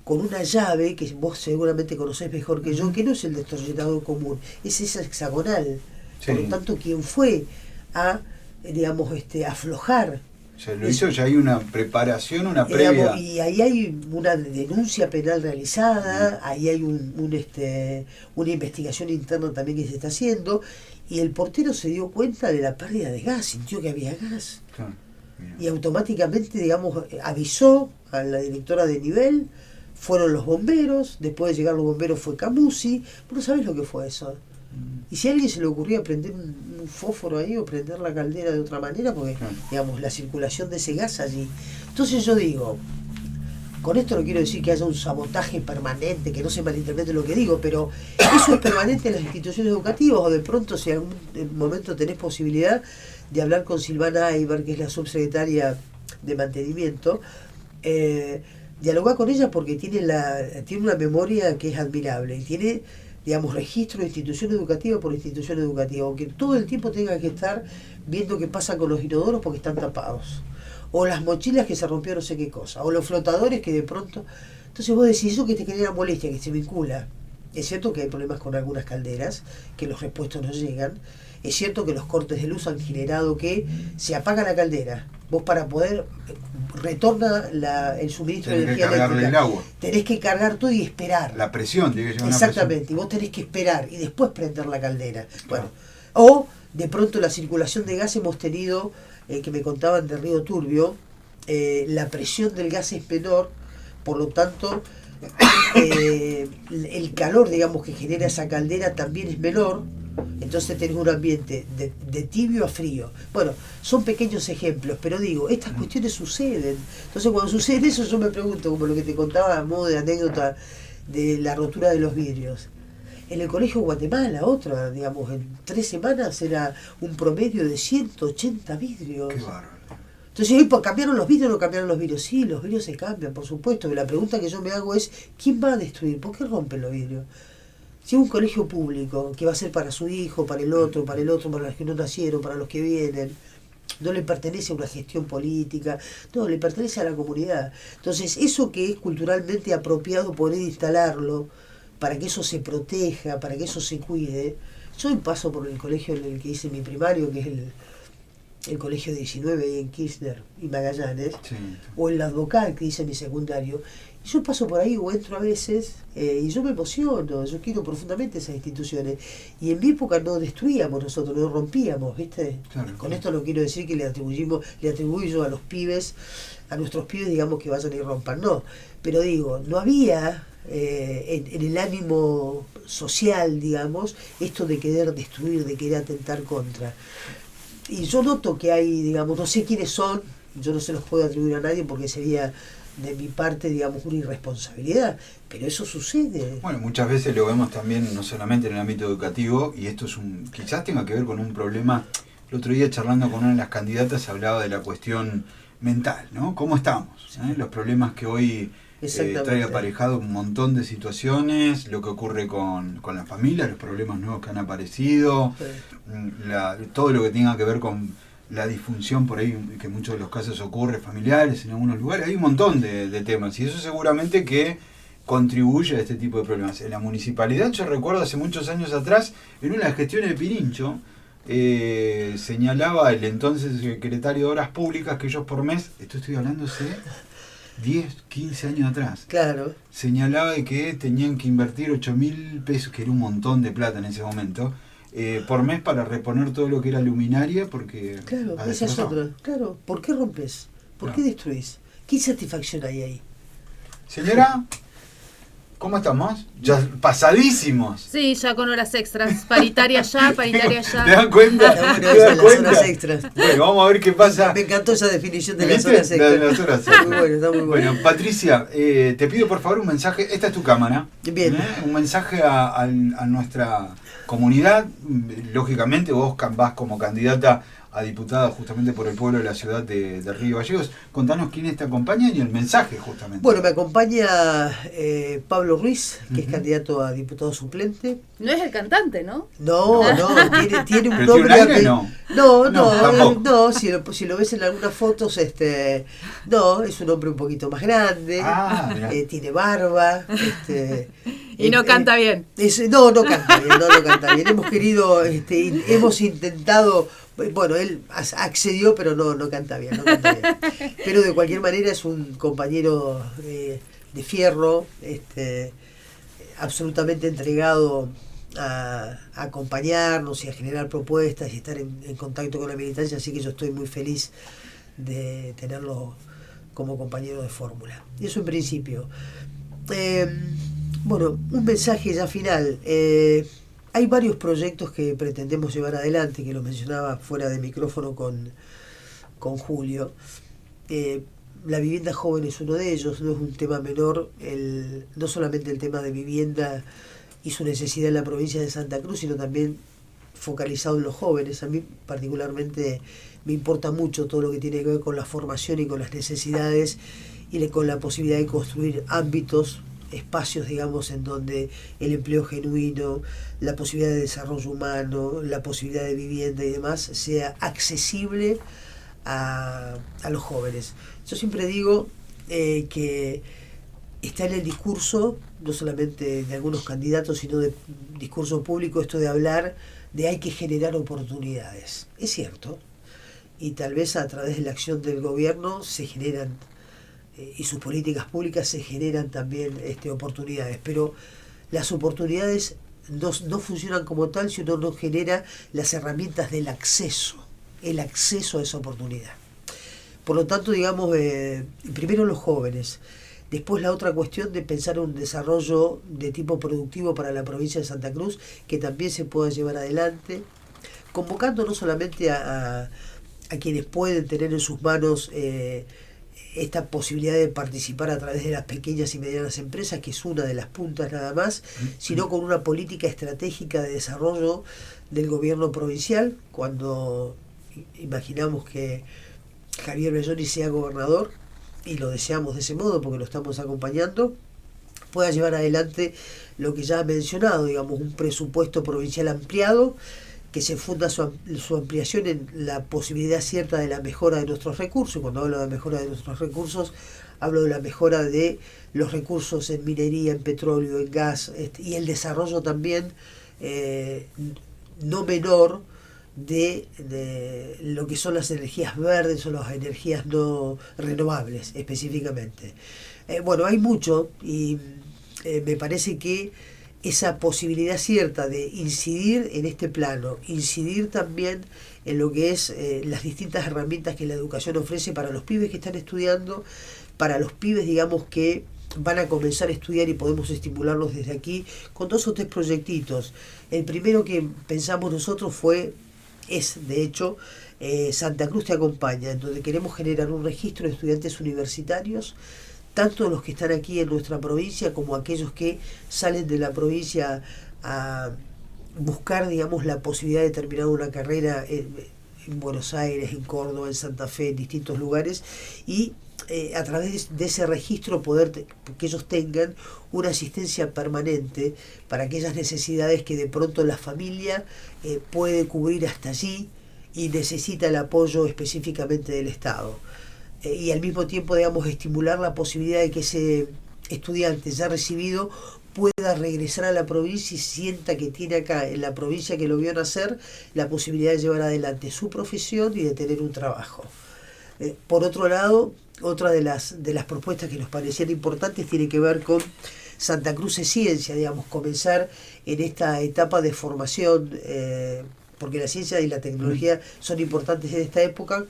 con una llave que vos seguramente conocés mejor que yo, que no es el destornillador común, es esa hexagonal. Sí. Por lo tanto, quien fue a, digamos, aflojar... Se lo hizo, ya hay una preparación, una previa... Digamos, y ahí hay una denuncia penal realizada, ahí hay una investigación interna también que se está haciendo, y el portero se dio cuenta de la pérdida de gas, sintió que había gas. Claro. Y automáticamente, digamos, avisó a la directora de nivel, fueron los bomberos, después de llegar los bomberos fue Camusi, pero no sabés lo que fue eso. Y si a alguien se le ocurría prender un fósforo ahí o prender la caldera de otra manera, porque, digamos, la circulación de ese gas allí. Entonces yo digo, con esto no quiero decir que haya un sabotaje permanente, que no se malinterprete lo que digo, pero eso es permanente en las instituciones educativas, o de pronto si en algún momento tenés posibilidad de hablar con Silvana Aybar, que es la subsecretaria de mantenimiento, dialogar con ella porque tiene una memoria que es admirable y tiene, digamos, registro de institución educativa por institución educativa, aunque todo el tiempo tenga que estar viendo qué pasa con los inodoros porque están tapados, o las mochilas que se rompió no sé qué cosa, o los flotadores que de pronto... Entonces vos decís, eso que te genera molestia, que se vincula. Es cierto que hay problemas con algunas calderas, que los repuestos no llegan. Es cierto que los cortes de luz han generado que se apaga la caldera. Vos para poder retorna el suministro de energía eléctrica. El agua. Tenés que cargar todo y esperar. La presión, tiene que llevar exactamente, y vos tenés que esperar y después prender la caldera. Bueno, o de pronto la circulación de gas hemos tenido, que me contaban de Río Turbio, la presión del gas es menor, por lo tanto el calor, digamos, que genera esa caldera también es menor. Entonces tenés un ambiente de tibio a frío. Bueno, son pequeños ejemplos, pero digo, estas cuestiones suceden. Entonces cuando sucede eso yo me pregunto, como lo que te contaba a modo de anécdota de la rotura de los vidrios. En el Colegio Guatemala, otra, digamos, en 3 semanas era un promedio de 180 vidrios. Qué bárbaro. Entonces, hoy ¿cambiaron los vidrios o no cambiaron los vidrios? Sí, los vidrios se cambian, por supuesto. Y la pregunta que yo me hago es, ¿quién va a destruir? ¿Por qué rompen los vidrios? Si es un colegio público, que va a ser para su hijo, para el otro, para los que no nacieron, para los que vienen, no le pertenece a una gestión política, no, le pertenece a la comunidad. Entonces, eso que es culturalmente apropiado, poder instalarlo, para que eso se proteja, para que eso se cuide. Yo hoy paso por el colegio en el que hice mi primario, que es el colegio 19 ahí en Kirchner y Magallanes, Sí. o el Advocal, que hice mi secundario. Yo paso por ahí o entro a veces y yo me emociono, yo quiero profundamente esas instituciones. Y en mi época no destruíamos nosotros, no rompíamos, ¿viste? Claro, Con esto no quiero decir que le atribuyo a los pibes, a nuestros pibes, digamos, que vayan y rompan, no. Pero digo, no había en el ánimo social, digamos, esto de querer destruir, de querer atentar contra. Y yo noto que hay, digamos, no sé quiénes son, yo no se los puedo atribuir a nadie porque sería de mi parte, digamos, una irresponsabilidad, pero eso sucede. Bueno, muchas veces lo vemos también, no solamente en el ámbito educativo, y esto es quizás tenga que ver con un problema. El otro día charlando con una de las candidatas hablaba de la cuestión mental, ¿no? ¿Cómo estamos? Los problemas que hoy trae aparejado un montón de situaciones, lo que ocurre con la familia, los problemas nuevos que han aparecido, todo lo que tenga que ver con la disfunción por ahí, que en muchos de los casos ocurre, familiares en algunos lugares, hay un montón de temas, y eso seguramente que contribuye a este tipo de problemas. En la municipalidad, yo recuerdo hace muchos años atrás, en una de las gestiones de Pirincho, señalaba el entonces secretario de Obras Públicas que ellos por mes, estoy hablando hace 10, 15 años atrás, claro, señalaba de que tenían que invertir 8.000 pesos, que era un montón de plata en ese momento, por mes para reponer todo lo que era luminaria, porque... Claro, esa es otra. Claro, ¿por qué rompes? ¿Por qué destruís? ¿Qué satisfacción hay ahí? Señora, ¿cómo estamos? Ya pasadísimos. Sí, ya con horas extras. Paritaria ya, paritaria ya. ¿Te dan cuenta? Está bueno ¿Te eso de dan las cuenta? horas extras. Bueno, vamos a ver qué pasa. Me encantó esa definición de las ¿Viste? horas La de extras. las horas Está extras. muy bueno, está muy bueno. Bueno, Patricia, te pido por favor un mensaje. Esta es tu cámara. Bien. Un mensaje a nuestra comunidad. Lógicamente, vos vas como candidata a diputada justamente por el pueblo de la ciudad de Río Gallegos. Contanos quiénes te acompañan y el mensaje justamente. Bueno, me acompaña Pablo Ruiz, que es candidato a diputado suplente. No es el cantante, ¿no? No, tiene un ¿Pero nombre. tiene un aire? No, No, si lo ves en algunas fotos, no, es un hombre un poquito más grande, Mirá. tiene barba, Y no canta bien. No canta bien, no canta bien. Hemos intentado, bueno, él accedió, pero no canta bien, no canta bien. Pero de cualquier manera es un compañero de fierro, absolutamente entregado a acompañarnos y a generar propuestas y estar en contacto con la militancia, así que yo estoy muy feliz de tenerlo como compañero de fórmula. Y eso en principio. Bueno, un mensaje ya final. Hay varios proyectos que pretendemos llevar adelante, que lo mencionaba fuera de micrófono con Julio. La vivienda joven es uno de ellos, no es un tema menor, no solamente el tema de vivienda y su necesidad en la provincia de Santa Cruz, sino también focalizado en los jóvenes. A mí particularmente me importa mucho todo lo que tiene que ver con la formación y con las necesidades y con la posibilidad de construir ámbitos, espacios, digamos, en donde el empleo genuino, la posibilidad de desarrollo humano, la posibilidad de vivienda y demás sea accesible a los jóvenes. Yo siempre digo que está en el discurso, no solamente de algunos candidatos, sino de discurso público, esto de hablar de hay que generar oportunidades. Es cierto, y tal vez a través de la acción del gobierno se generan y sus políticas públicas se generan también oportunidades, pero las oportunidades no funcionan como tal si uno no genera las herramientas del acceso, el acceso a esa oportunidad. Por lo tanto, digamos, primero los jóvenes, después la otra cuestión de pensar un desarrollo de tipo productivo para la provincia de Santa Cruz que también se pueda llevar adelante, convocando no solamente a quienes pueden tener en sus manos esta posibilidad de participar a través de las pequeñas y medianas empresas, que es una de las puntas nada más, sino con una política estratégica de desarrollo del gobierno provincial. Cuando imaginamos que Javier Belloni sea gobernador, y lo deseamos de ese modo porque lo estamos acompañando, pueda llevar adelante lo que ya ha mencionado, digamos, un presupuesto provincial ampliado, que se funda su ampliación en la posibilidad cierta de la mejora de nuestros recursos. Cuando hablo de mejora de nuestros recursos, hablo de la mejora de los recursos en minería, en petróleo, en gas, y el desarrollo también no menor de lo que son las energías verdes o las energías no renovables específicamente. Bueno, hay mucho y me parece que esa posibilidad cierta de incidir en este plano, incidir también en lo que es las distintas herramientas que la educación ofrece para los pibes que están estudiando, para los pibes, digamos, que van a comenzar a estudiar y podemos estimularlos desde aquí con 2 o 3 proyectitos. El primero que pensamos nosotros es de hecho Santa Cruz te acompaña, en donde queremos generar un registro de estudiantes universitarios, tanto los que están aquí en nuestra provincia como aquellos que salen de la provincia a buscar, digamos, la posibilidad de terminar una carrera en Buenos Aires, en Córdoba, en Santa Fe, en distintos lugares, y a través de ese registro que ellos tengan una asistencia permanente para aquellas necesidades que de pronto la familia puede cubrir hasta allí y necesita el apoyo específicamente del Estado. Y al mismo tiempo, digamos, estimular la posibilidad de que ese estudiante ya recibido pueda regresar a la provincia y sienta que tiene acá en la provincia que lo vio nacer la posibilidad de llevar adelante su profesión y de tener un trabajo. Por otro lado, otra de las propuestas que nos parecían importantes tiene que ver con Santa Cruz es ciencia, digamos, comenzar en esta etapa de formación, porque la ciencia y la tecnología son importantes en esta época,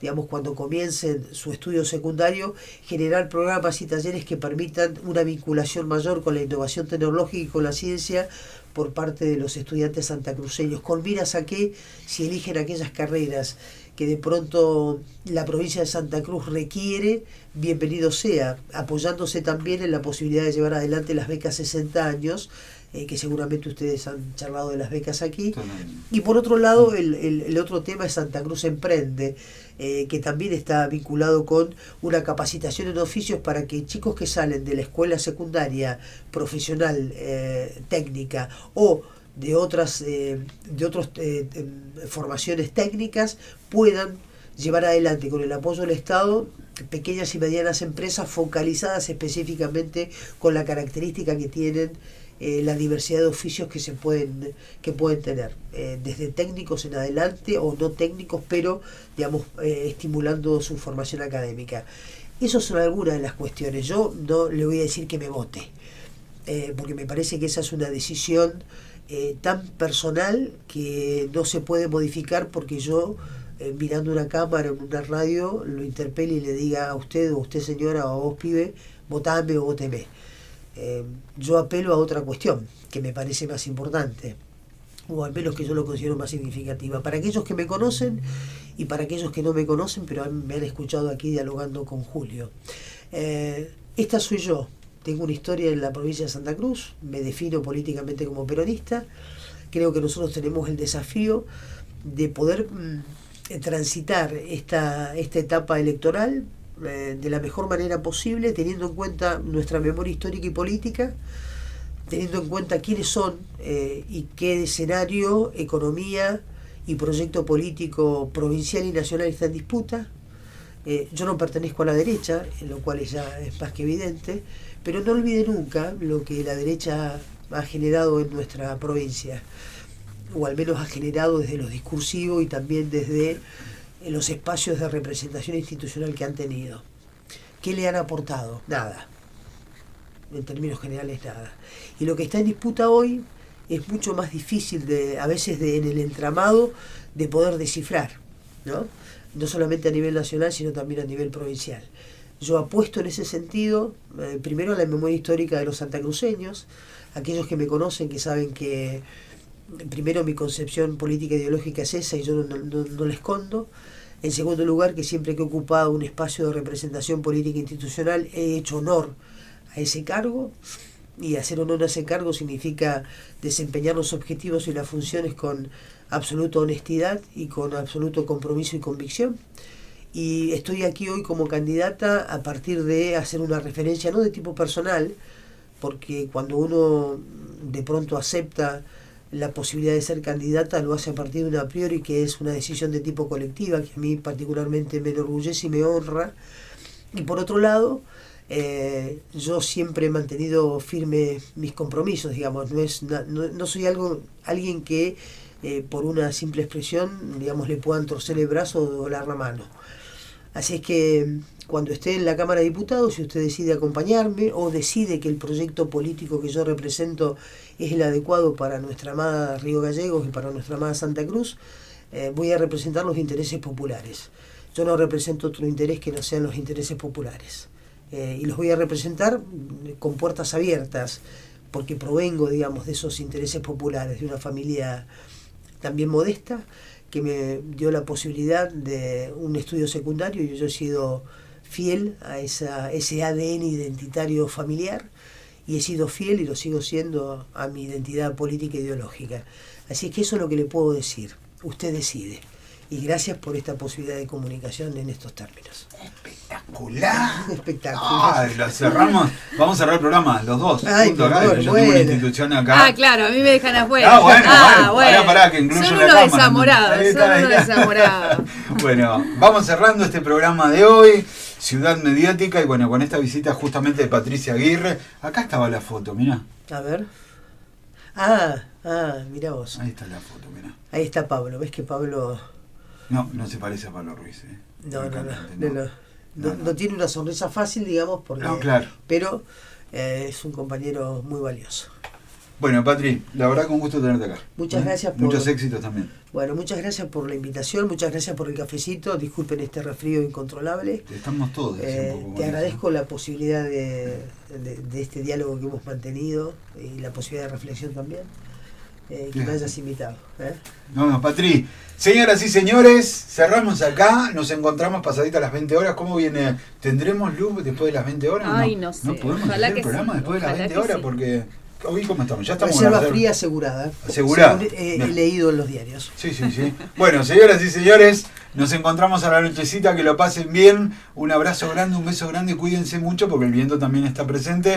digamos, cuando comiencen su estudio secundario, generar programas y talleres que permitan una vinculación mayor con la innovación tecnológica y con la ciencia por parte de los estudiantes santacruceños, con miras a que, si eligen aquellas carreras que de pronto la provincia de Santa Cruz requiere, bienvenido sea, apoyándose también en la posibilidad de llevar adelante las becas 60 años, que seguramente ustedes han charlado de las becas aquí. Y por otro lado, el otro tema es Santa Cruz Emprende, que también está vinculado con una capacitación en oficios para que chicos que salen de la escuela secundaria profesional, técnica, o de otras formaciones técnicas, puedan llevar adelante con el apoyo del Estado pequeñas y medianas empresas focalizadas específicamente con la característica que tienen la diversidad de oficios que pueden tener, desde técnicos en adelante o no técnicos, pero digamos estimulando su formación académica. Esas son algunas de las cuestiones. Yo no le voy a decir que me vote, porque me parece que esa es una decisión tan personal que no se puede modificar porque yo, mirando una cámara o una radio, lo interpele y le diga a usted, o usted señora, o a vos pibe, votame o vóteme. Yo apelo a otra cuestión que me parece más importante, o al menos que yo lo considero más significativa, para aquellos que me conocen y para aquellos que no me conocen, pero me han escuchado aquí dialogando con Julio. Esta soy yo. Tengo una historia en la provincia de Santa Cruz, me defino políticamente como peronista. Creo que nosotros tenemos el desafío de poder transitar esta etapa electoral de la mejor manera posible, teniendo en cuenta nuestra memoria histórica y política, teniendo en cuenta quiénes son y qué escenario, economía y proyecto político provincial y nacional está en disputa. Yo no pertenezco a la derecha, en lo cual ya es más que evidente, pero no olvide nunca lo que la derecha ha generado en nuestra provincia, o al menos ha generado desde lo discursivo y también desde los espacios de representación institucional que han tenido. ¿Qué le han aportado? Nada. En términos generales, nada. Y lo que está en disputa hoy es mucho más difícil a veces en el entramado de poder descifrar, ¿no? No solamente a nivel nacional, sino también a nivel provincial. Yo apuesto en ese sentido, primero a la memoria histórica de los santacruceños, aquellos que me conocen, que saben que primero mi concepción política e ideológica es esa y yo no la escondo. En segundo lugar, que siempre que he ocupado un espacio de representación política institucional he hecho honor a ese cargo, y hacer honor a ese cargo significa desempeñar los objetivos y las funciones con absoluta honestidad y con absoluto compromiso y convicción. Y estoy aquí hoy como candidata a partir de hacer una referencia no de tipo personal, porque cuando uno de pronto acepta la posibilidad de ser candidata lo hace a partir de una a priori que es una decisión de tipo colectiva, que a mí particularmente me enorgullece y me honra. Y por otro lado, yo siempre he mantenido firme mis compromisos, digamos, no soy alguien que por una simple expresión, digamos, le puedan torcer el brazo o doblar la mano. Así es que cuando esté en la Cámara de Diputados, si usted decide acompañarme o decide que el proyecto político que yo represento es el adecuado para nuestra amada Río Gallegos y para nuestra amada Santa Cruz, voy a representar los intereses populares. Yo no represento otro interés que no sean los intereses populares. Y los voy a representar con puertas abiertas, porque provengo, digamos, de esos intereses populares, de una familia también modesta, que me dio la posibilidad de un estudio secundario, y yo he sido fiel a ese ADN identitario familiar, y he sido fiel y lo sigo siendo a mi identidad política e ideológica. Así es que eso es lo que le puedo decir. Usted decide. Y gracias por esta posibilidad de comunicación en estos términos. ¡Espectacular! Espectacular. Lo cerramos. Vamos a cerrar el programa, los dos. Ay, juntos acá. favor, Yo bueno. tengo una institución acá. Ah, claro, a mí me dejan afuera. Bueno. Pará, que incluso son la unos cámara. desamorados, Ahí está, son ahí unos está. desamorados. Bueno, vamos cerrando este programa de hoy, Ciudad Mediática, y bueno, con esta visita justamente de Patricia Aguirre. Acá estaba la foto, mirá. A ver. Mirá vos. Ahí está la foto, mirá. Ahí está Pablo. ¿Ves que Pablo No se parece a Pablo Ruiz, no tiene una sonrisa fácil, digamos, porque, no, claro. pero es un compañero muy valioso. Bueno, Patri, la verdad que un gusto tenerte acá. Muchas gracias por... Muchos éxitos también. Bueno, muchas gracias por la invitación, muchas gracias por el cafecito, disculpen este resfrío incontrolable. Estamos todos. Te agradezco la posibilidad de este diálogo que hemos mantenido y la posibilidad de reflexión también, que me hayas invitado. No, Patri. Señoras y señores, cerramos acá, nos encontramos pasadita a las 20 horas. ¿Cómo viene? ¿Tendremos luz después de las 20 horas? Ay, no sé. No podemos Ojalá hacer el que programa sí. después de las Ojalá 20 que horas sí. porque... Hoy, ¿cómo estamos? Ya estamos Reserva a la... fría asegurada. Asegurada. He leído en los diarios. Sí. Bueno, señoras y señores, nos encontramos a la nochecita, que lo pasen bien. Un abrazo grande, un beso grande, cuídense mucho porque el viento también está presente.